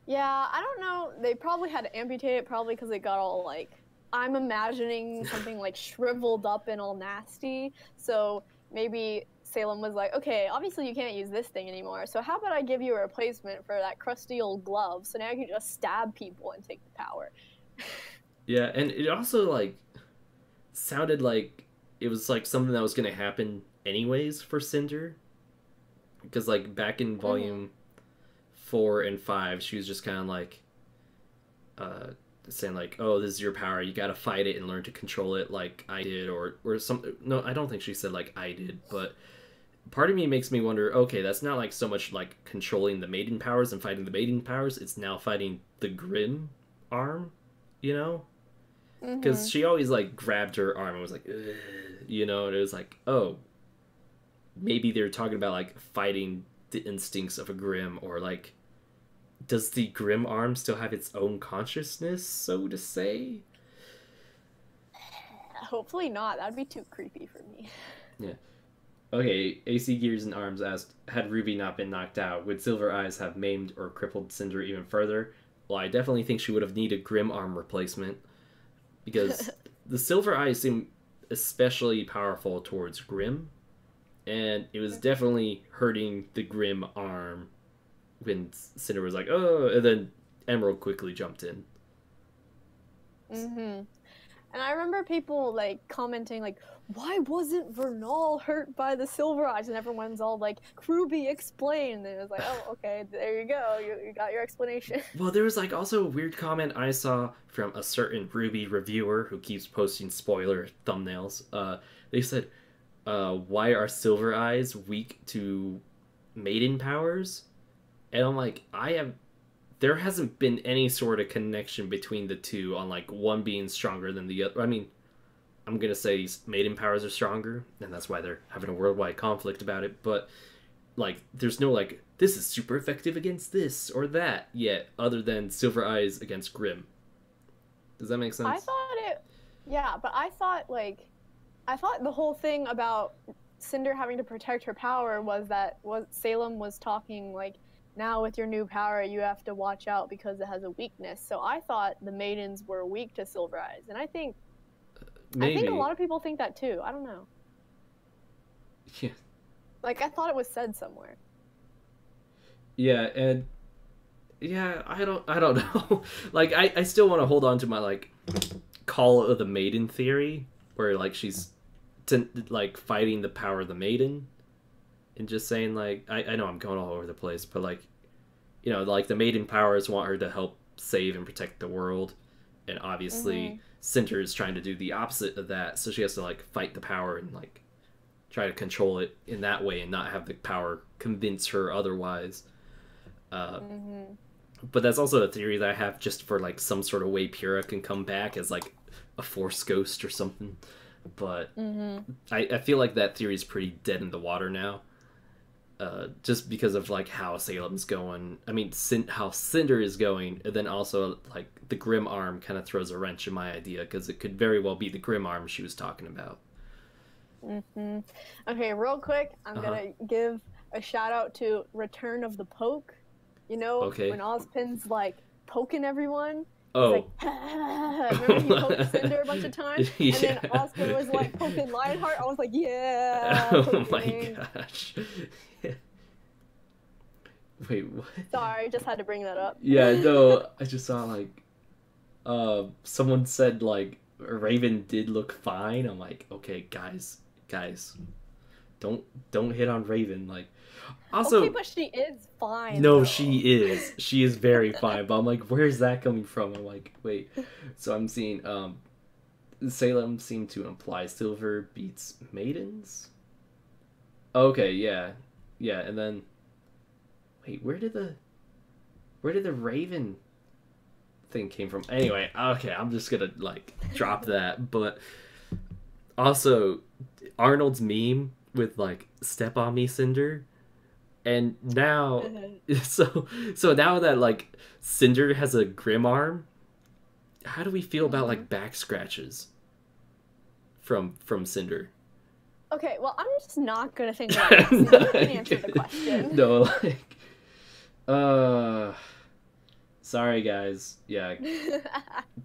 Yeah, I don't know. They probably had to amputate it, probably because it got all like, I'm imagining something like shriveled up and all nasty. So maybe Salem was like, okay, obviously you can't use this thing anymore. So how about I give you a replacement for that crusty old glove? So now you can just stab people and take the power. Yeah, and it also like sounded like it was like something that was going to happen anyways for Cinder. Because like back in volume 4 and 5, she was just kind of like saying like, oh, this is your power, you gotta fight it and learn to control it like I did, or something. No, I don't think she said like I did, but part of me makes me wonder, okay, that's not like so much like controlling the Maiden powers and fighting the Maiden powers, it's now fighting the Grim arm, you know? Because she always like grabbed her arm and was like, ugh, you know, and it was like, oh, maybe they're talking about like fighting the instincts of a Grim, or like, does the Grim arm still have its own consciousness, so to say? Hopefully not. That'd be too creepy for me. Yeah. Okay, AC Gears and Arms asked, had RWBY not been knocked out, would Silver Eyes have maimed or crippled Cinder even further? Well, I definitely think she would have needed Grim arm replacement, because the Silver Eyes seem especially powerful towards Grim, and it was definitely hurting the Grim arm when Cinder was like, oh, and then Emerald quickly jumped in. And I remember people like commenting like, why wasn't Vernal hurt by the Silver Eyes? And everyone's all like, RWBY, explain. And it was like, oh, okay, there you go, you got your explanation. Well, there was like also a weird comment I saw from a certain RWBY reviewer who keeps posting spoiler thumbnails. They said, why are Silver Eyes weak to Maiden powers? And I'm like, there hasn't been any sort of connection between the two on like one being stronger than the other. I mean, I'm gonna say Maiden powers are stronger, and that's why they're having a worldwide conflict about it, but like there's no like, this is super effective against this or that yet, other than Silver Eyes against Grim. Does that make sense? I thought the whole thing about Cinder having to protect her power was that Salem was talking like, now with your new power you have to watch out because it has a weakness. So I thought the Maidens were weak to Silver Eyes, and I think a lot of people think that too. I don't know. Yeah. Like, I thought it was said somewhere. Yeah, and yeah, I don't know. Like, I still want to hold on to my like Call of the Maiden theory, where like she's like fighting the power of the Maiden, and just saying like, I know I'm going all over the place, but like, you know, like the Maiden powers want her to help save and protect the world, and obviously Cinder is trying to do the opposite of that, so she has to like fight the power and like try to control it in that way and not have the power convince her otherwise. But that's also a theory that I have, just for like some sort of way Pyrrha can come back as like a Force ghost or something. But I feel like that theory is pretty dead in the water now. Just because of like how Salem's going. I mean, how Cinder is going, and then also like the Grim Arm kind of throws a wrench in my idea, because it could very well be the Grim Arm she was talking about. Okay, real quick, I'm gonna give a shout out to Return of the Poke. You know, when Ozpin's like poking everyone. Oh. Like, remember he poked Cinder a bunch of times? And then Oscar was like poking Lionheart. I was like, yeah. Oh my gosh. Wait, what? Sorry, just had to bring that up. Yeah, no, I just saw like someone said like Raven did look fine. I'm like, okay, guys, don't hit on Raven. Like, also, okay, but she is fine. No, though. she is very fine. But I'm like, where's that coming from? I'm like, wait. So I'm seeing Salem seemed to imply Silver beats Maidens. Okay, yeah, and then wait, where did the Raven thing came from? Anyway, okay, I'm just gonna like drop that. But also, Arnold's meme with like "Step on me, Cinder," and now so now that like Cinder has a Grim Arm, how do we feel about like back scratches from Cinder? Okay, well, I'm just not gonna think about it. So you can answer the question. No, like, sorry guys. Yeah,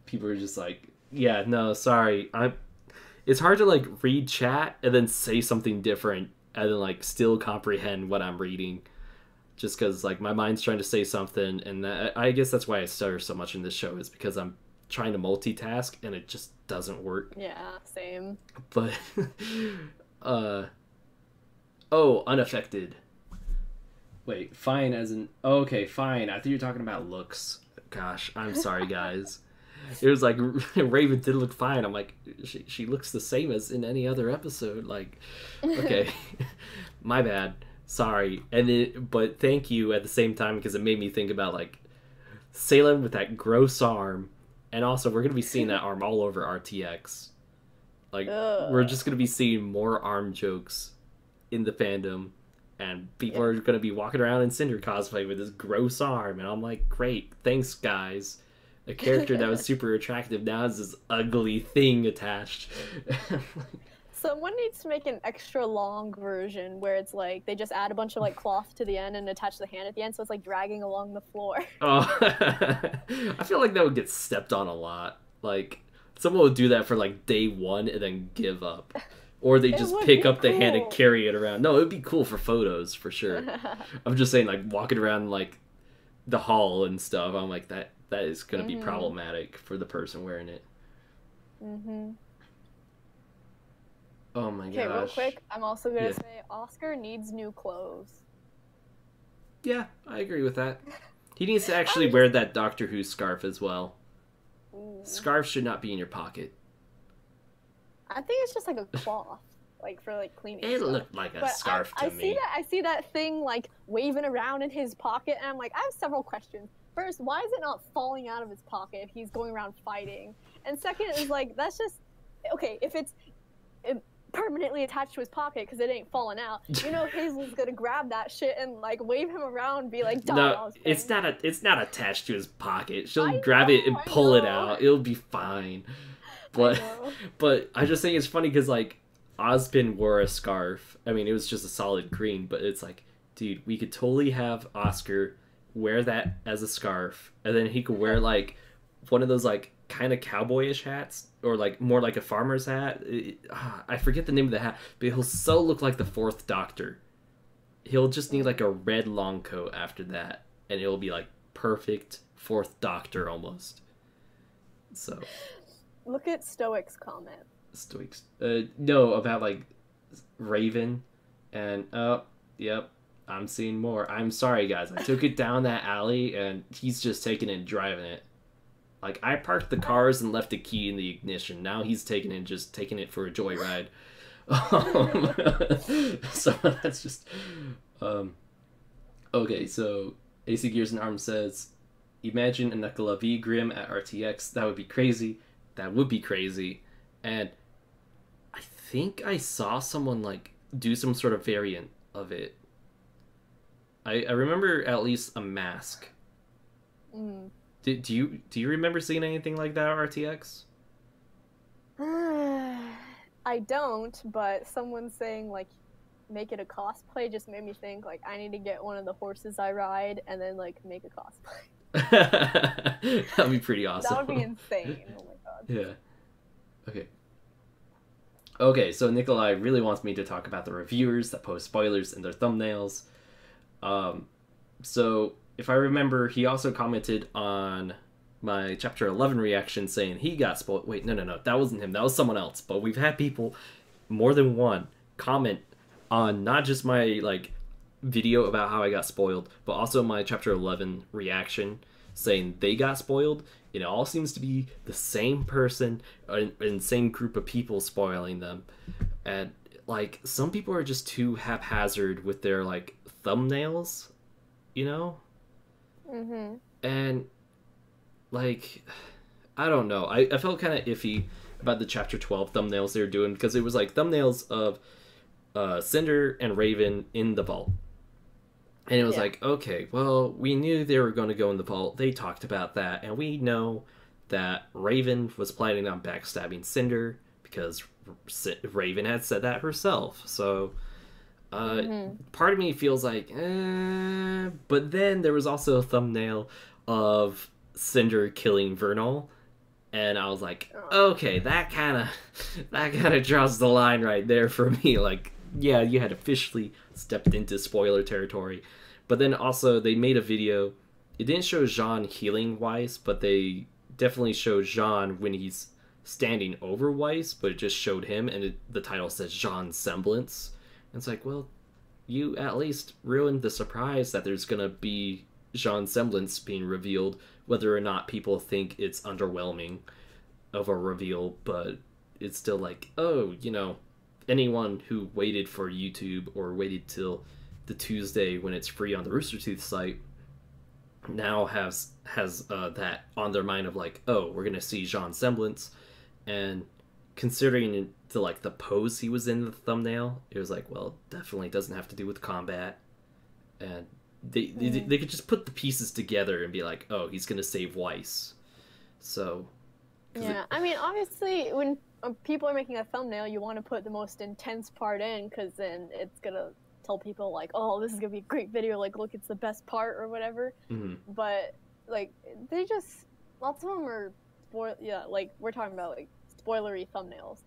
people are just like, yeah, no, sorry. It's hard to like read chat and then say something different and then like still comprehend what I'm reading, just because like my mind's trying to say something, and I guess that's why I stutter so much in this show, is because I'm trying to multitask and it just doesn't work. Yeah, same. But oh, unaffected. Wait, fine as in... Oh, okay, fine. I thought you were talking about looks. Gosh, I'm sorry, guys. It was like, Raven did look fine. I'm like, she looks the same as in any other episode. Like, okay. My bad. Sorry. But thank you at the same time, because it made me think about, like, Salem with that gross arm. And also, we're going to be seeing that arm all over RTX. Like, we're just going to be seeing more arm jokes in the fandom. And people are going to be walking around in Cinder cosplay with this gross arm. And I'm like, great, thanks, guys. A character that was super attractive now has this ugly thing attached. Someone needs to make an extra long version where it's like they just add a bunch of like cloth to the end and attach the hand at the end, so it's like dragging along the floor. Oh, I feel like that would get stepped on a lot. Like, someone would do that for like day one and then give up. Or they just pick up the hand and carry it around. No, it would be cool for photos, for sure. I'm just saying, like, walking around, like, the hall and stuff, I'm like, that is going to be problematic for the person wearing it. Oh my gosh. Okay, real quick, I'm also going to say Oscar needs new clothes. Yeah, I agree with that. He needs to actually wear that Doctor Who scarf as well. Scarves should not be in your pocket. I think it's just like a cloth, like for like cleaning. It looked like a scarf to me. I see that thing like waving around in his pocket, and I'm like, I have several questions. First, why is it not falling out of his pocket if he's going around fighting? And second is like, that's just okay if it's permanently attached to his pocket because it ain't falling out. You know, Hazel's gonna grab that shit and like wave him around, and be like, no, it's not attached to his pocket. She'll grab it and pull it out. It'll be fine. But I just think it's funny because, like, Ozpin wore a scarf. I mean, it was just a solid green, but it's like, dude, we could totally have Oscar wear that as a scarf, and then he could wear, like, one of those, like, kind of cowboyish hats, or, like, more like a farmer's hat. I forget the name of the hat, but he'll so look like the Fourth Doctor. He'll just need, like, a red long coat after that, and it'll be, like, perfect Fourth Doctor almost. So... Look at Stoic's comment. Stoics. No, about like Raven, and yep, I'm seeing more. I'm sorry, guys. I took it down that alley, and he's just taking it and driving it. Like, I parked the cars and left the key in the ignition. Now he's taking it for a joyride. So that's just... okay, so AC Gears and Arms says, imagine a Nicola V Grim at RTX. That would be crazy. That would be crazy. And I think I saw someone, like, do some sort of variant of it. I remember at least a mask. Do you remember seeing anything like that at RTX? I don't, but someone saying, like, make it a cosplay just made me think, like, I need to get one of the horses I ride and then, like, make a cosplay. That'd be pretty awesome. That would be insane. Oh my god. Yeah. Okay, so Nikolai really wants me to talk about the reviewers that post spoilers in their thumbnails. So, if I remember, he also commented on my Chapter 11 reaction saying he got spoiled. Wait, no, that wasn't him. That was someone else. But we've had people, more than one, comment on not just my, like, video about how I got spoiled, but also my Chapter 11 reaction saying they got spoiled. It all seems to be the same person and same group of people spoiling them. And, like, some people are just too haphazard with their, like, thumbnails, you know? Mm-hmm. And, like, I don't know. I felt kind of iffy about the Chapter 12 thumbnails they were doing, because it was, like, thumbnails of Cinder and Raven in the vault. And it was like, okay, well, we knew they were going to go in the vault. They talked about that. And we know that Raven was planning on backstabbing Cinder because Raven had said that herself. So part of me feels like, but then there was also a thumbnail of Cinder killing Vernal. And I was like, okay, that kind of draws the line right there for me. Like, yeah, you had officially stepped into spoiler territory. But then also they made a video. It didn't show Jean healing Weiss, but they definitely showed Jean when he's standing over Weiss, but it just showed him, and the title says Jean's Semblance. And it's like, well, you at least ruined the surprise that there's going to be Jean's Semblance being revealed, whether or not people think it's underwhelming of a reveal, but it's still like, oh, you know, anyone who waited for YouTube or waited till the Tuesday when it's free on the Rooster Teeth site now has that on their mind of like, oh, we're gonna see Jean's Semblance. And considering the pose he was in the thumbnail, it was like, well, definitely doesn't have to do with combat. And they could just put the pieces together and be like, oh, he's gonna save Weiss. So yeah, I mean, obviously when people are making a thumbnail, you want to put the most intense part in, because then it's gonna tell people like, oh, this is gonna be a great video, like, look, it's the best part or whatever. But like, they just, lots of them are like we're talking about, like, spoilery thumbnails.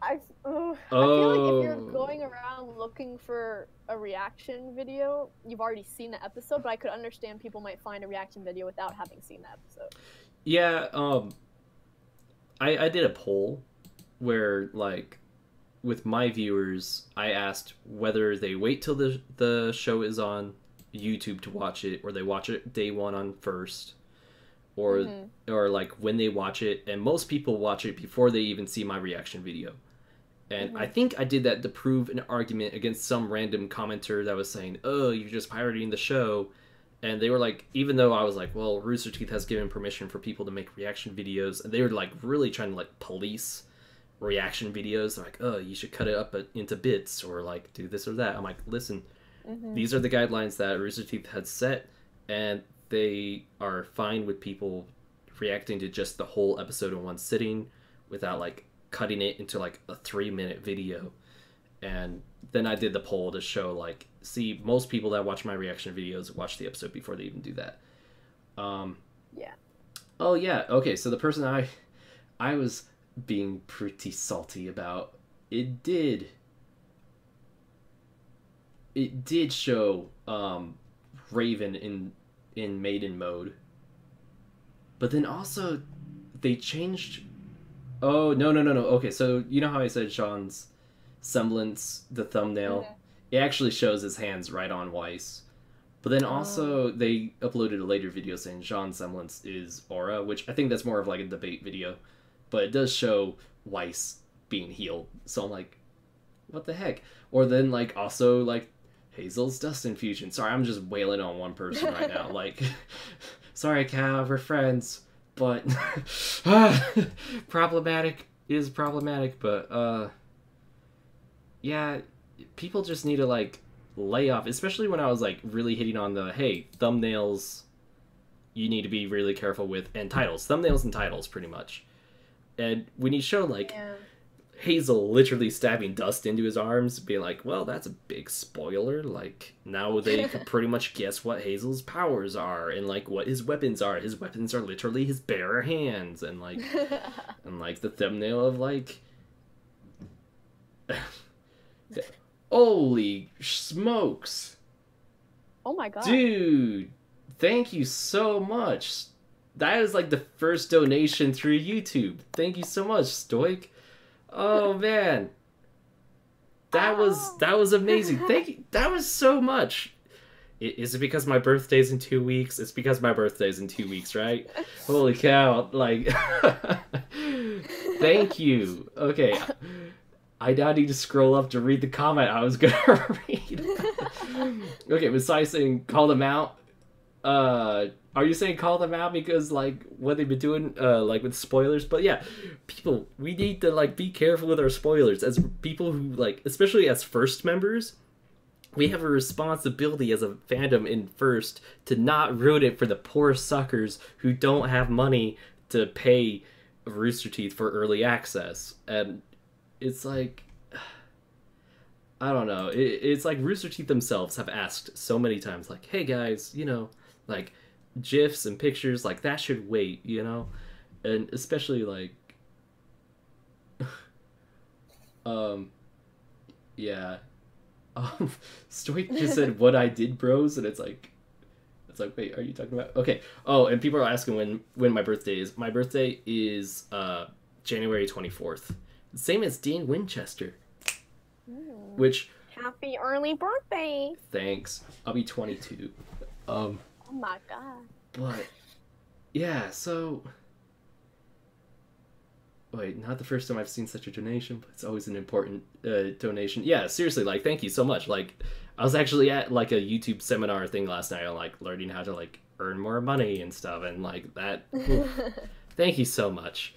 I feel like if you're going around looking for a reaction video, you've already seen the episode, but I could understand people might find a reaction video without having seen the episode. Yeah, I did a poll where, like, with my viewers, I asked whether they wait till the show is on YouTube to watch it, or they watch it day one on first, or like when they watch it, and most people watch it before they even see my reaction video. And I think I did that to prove an argument against some random commenter that was saying, oh, you're just pirating the show. And they were like, even though I was like, well, Rooster Teeth has given permission for people to make reaction videos, and they were like really trying to like police reaction videos. They're like, oh, you should cut it up into bits, or like do this or that. I'm like, listen, these are the guidelines that Rooster Teeth had set, and they are fine with people reacting to just the whole episode in one sitting without like cutting it into like a 3-minute video. And then I did the poll to show, like, see, most people that watch my reaction videos watch the episode before they even do that. Yeah. Oh, yeah. Okay, so the person I was being pretty salty about, it did show Raven in Maiden mode. But then also, they changed... Oh, no. Okay, so you know how I said Jean's Semblance, the thumbnail? it actually shows his hands right on Weiss. But then also they uploaded a later video saying Jean's semblance is Aura, which I think that's more of like a debate video. But it does show Weiss being healed. So I'm like, what the heck? Or then like also like Hazel's dust infusion. Sorry, I'm just wailing on one person right now. Like, sorry, Cal, we're friends. But problematic is problematic. But yeah, people just need to like lay off, especially when I was like really hitting on the hey, thumbnails you need to be really careful with, and titles, thumbnails and titles pretty much. And when you show like Hazel literally stabbing dust into his arms, being like, well, that's a big spoiler, like now they can pretty much guess what Hazel's powers are and like what his weapons are. His weapons are literally his bare hands, and like and like the thumbnail of like holy smokes. Oh my god. Dude, thank you so much. That is like the first donation through YouTube. Thank you so much, Stoic. Oh man. That was amazing. Thank you. That was so much. Is it because my birthday's in 2 weeks? It's because my birthday's in 2 weeks, right? Holy cow. Like thank you. Okay. I now need to scroll up to read the comment I was gonna read. Okay, besides saying call them out, are you saying call them out because like what they've been doing like with spoilers? But yeah, people, we need to like be careful with our spoilers as people who like, especially as first members. We have a responsibility as a fandom in first to not ruin it for the poor suckers who don't have money to pay Rooster Teeth for early access. And it's like, I don't know. It's like Rooster Teeth themselves have asked so many times, like, hey guys, you know, like, GIFs and pictures, like, that should wait, you know? And especially, like, yeah. Stoic just said, what I did, bros, and it's like, wait, are you talking about? Okay. Oh, and people are asking when my birthday is. My birthday is, January 24th. Same as Dean Winchester. Which... Happy early birthday! Thanks. I'll be 22. Oh my god. But, yeah, so... Wait, not the first time I've seen such a donation, but it's always an important donation. Yeah, seriously, like, thank you so much. Like, I was actually at, like, a YouTube seminar thing last night on, like, learning how to, like, earn more money and stuff, and, like, that... Thank you so much.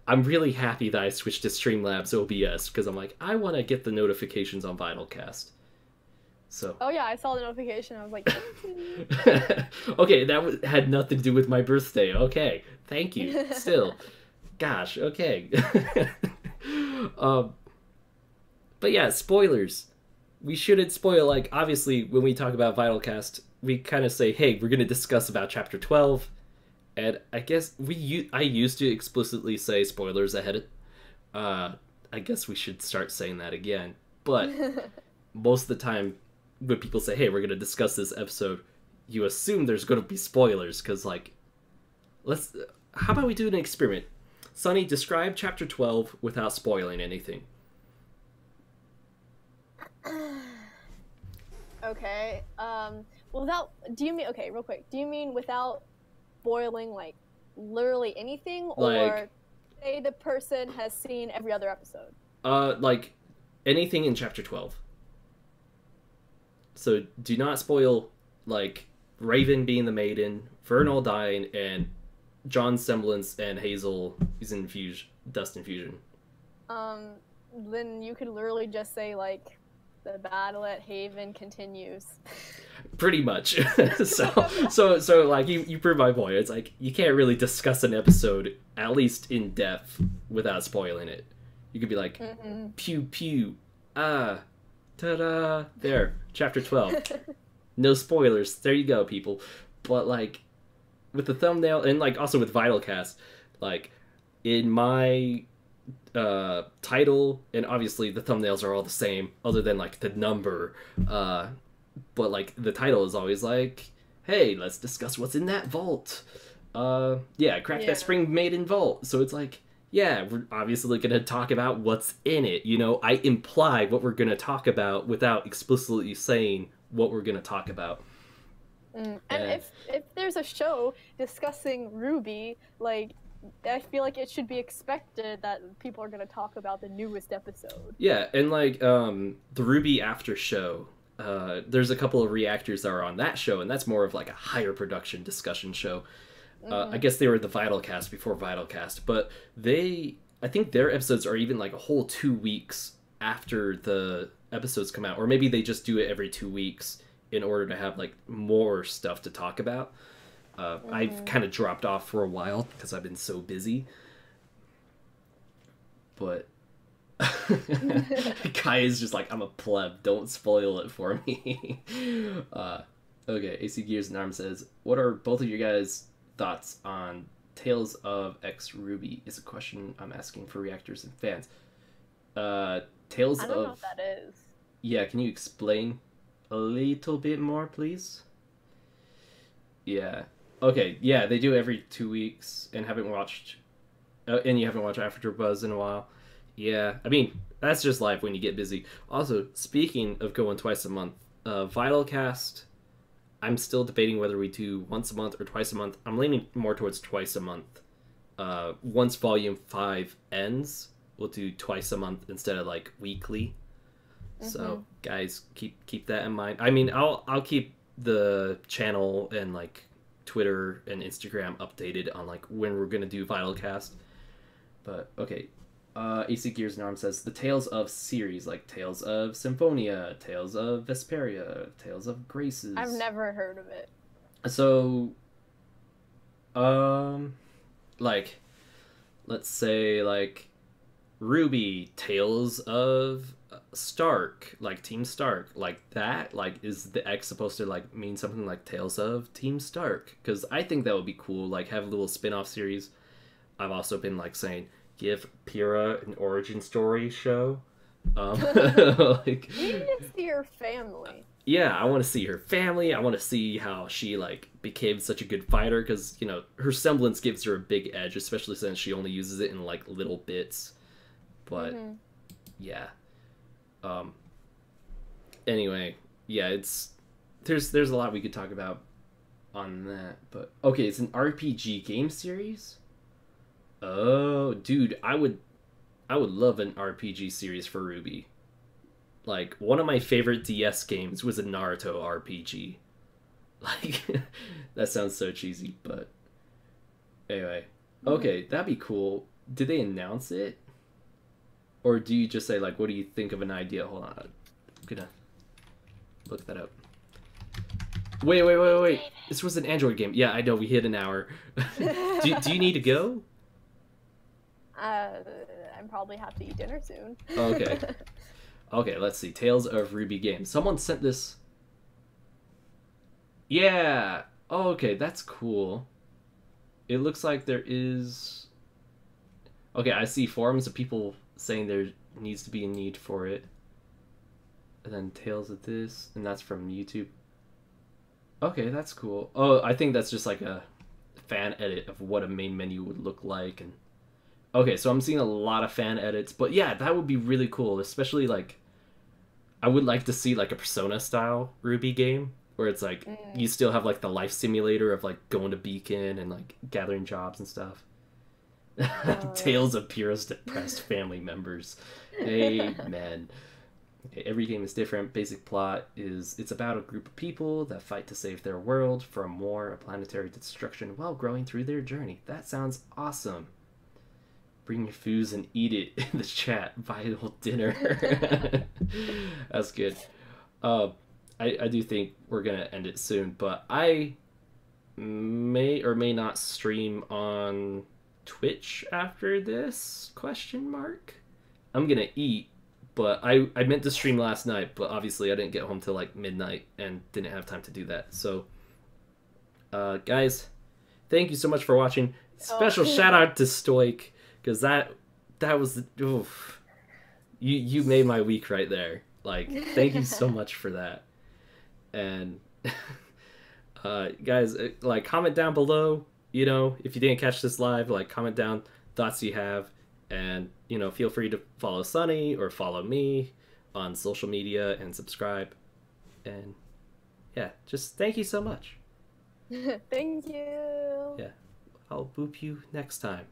I'm really happy that I switched to Streamlabs OBS, because I'm like, I want to get the notifications on VYTALCast. So. Oh yeah, I saw the notification. I was like, okay, that had nothing to do with my birthday. Okay, thank you. Still, gosh, okay. But yeah, spoilers. We shouldn't spoil. Like, obviously, when we talk about VYTALCast, we kind of say, hey, we're going to discuss about Chapter 12. And I guess I used to explicitly say spoilers ahead. I guess we should start saying that again. But most of the time, when people say, hey, we're going to discuss this episode, you assume there's going to be spoilers. Because, like, how about we do an experiment? Sunny, describe Chapter 12 without spoiling anything. Okay. Do you mean, okay, real quick. Do you mean without spoiling, like, literally anything? Or say the person has seen every other episode? Like, anything in Chapter 12. So, do not spoil, like, Raven being the Maiden, Vernal dying, and John's semblance and Hazel is dust infusion. Then you could literally just say, like, the battle at Haven continues. Pretty much. so like you prove my point. It's like you can't really discuss an episode at least in depth without spoiling it. You could be like, pew pew, ta-da, there, Chapter 12. No spoilers. There you go, people. But like with the thumbnail and like also with VYTALCast, like in my title, and obviously the thumbnails are all the same other than like the number, but like the title is always like, hey, let's discuss what's in that vault. Crack that spring Maiden vault. So it's like, yeah, we're obviously going to talk about what's in it. You know, I imply what we're going to talk about without explicitly saying what we're going to talk about. And if there's a show discussing RWBY, like, I feel like it should be expected that people are going to talk about the newest episode. Yeah, and like the RWBY after show, there's a couple of reactors that are on that show, and that's more of like a higher production discussion show. I guess they were the VYTALcast before VYTALcast, but I think their episodes are even like a whole 2 weeks after the episodes come out, or maybe they just do it every 2 weeks in order to have like more stuff to talk about. I've kind of dropped off for a while because I've been so busy, but Kai is just like, I'm a pleb, don't spoil it for me. Okay, AC Gears and Arm says, what are both of you guys' thoughts on Tales of X RWBY? Is a question I'm asking for reactors and fans. Tales I don't know what that is. Yeah, can you explain a little bit more, please? Yeah. Okay, yeah, they do every 2 weeks, and haven't watched... and you haven't watched AfterBuzz in a while. Yeah, I mean, that's just life when you get busy. Also, speaking of going twice a month, VYTALcast, I'm still debating whether we do once a month or twice a month. I'm leaning more towards twice a month. Once Volume 5 ends, we'll do twice a month instead of, like, weekly. So, guys, keep that in mind. I mean, I'll keep the channel and, like, Twitter and Instagram updated on, like, when we're gonna do VYTALcast. But, okay. AC Gears and Arm says, the Tales of series, like Tales of Symphonia, Tales of Vesperia, Tales of Graces. I've never heard of it. So, like, let's say, like, RWBY, Tales of Stark, like Team Stark, like that, like, is the X supposed to, like, mean something like Tales of Team Stark? Because I think that would be cool, like, have a little spin-off series. I've also been, like, saying, give Pyrrha an origin story show. Like, you need to see her family. Yeah, I want to see her family. I want to see how she, like, became such a good fighter, because, you know, her semblance gives her a big edge, especially since she only uses it in, like, little bits. But, yeah. Anyway, yeah, there's a lot we could talk about on that, but, okay, it's an RPG game series? Oh, dude, I would love an RPG series for RWBY. Like, one of my favorite DS games was a Naruto RPG. Like, that sounds so cheesy, but anyway. Okay, that'd be cool. Did they announce it? Or do you just say, like, what do you think of an idea? Hold on, I'm gonna look that up. Wait. This was an Android game. Yeah, I know, we hit an hour. do you need to go? I probably have to eat dinner soon. Okay. Okay, let's see. Tales of RWBY game. Someone sent this. Yeah. Oh, okay, that's cool. It looks like there is... Okay, I see forums of people saying there needs to be a need for it. And then Tales of this, and that's from YouTube. Okay, that's cool. Oh, I think that's just like a fan edit of what a main menu would look like, and okay, so I'm seeing a lot of fan edits, but yeah, that would be really cool, especially, like, I would like to see, like, a Persona-style RWBY game, where it's, like, you still have, like, the life simulator of, like, going to Beacon and, like, gathering jobs and stuff. Tales of Pyrrha's depressed family members. Amen. Okay, every game is different. Basic plot is, it's about a group of people that fight to save their world from war or planetary destruction while growing through their journey. That sounds awesome. Bring your foods and eat it in the chat. Vital dinner. That's good. I do think we're going to end it soon, but I may or may not stream on Twitch after this, question mark. I'm going to eat, but I meant to stream last night, but obviously I didn't get home till like midnight and didn't have time to do that. So, guys, thank you so much for watching. Special shout out to Stoic. Because that was, oof. You made my week right there. Like, thank you so much for that. And, guys, like, comment down below, you know, if you didn't catch this live, like, comment down thoughts you have. And, you know, feel free to follow Sunny or follow me on social media and subscribe. And yeah, just thank you so much. Thank you. Yeah, I'll boop you next time.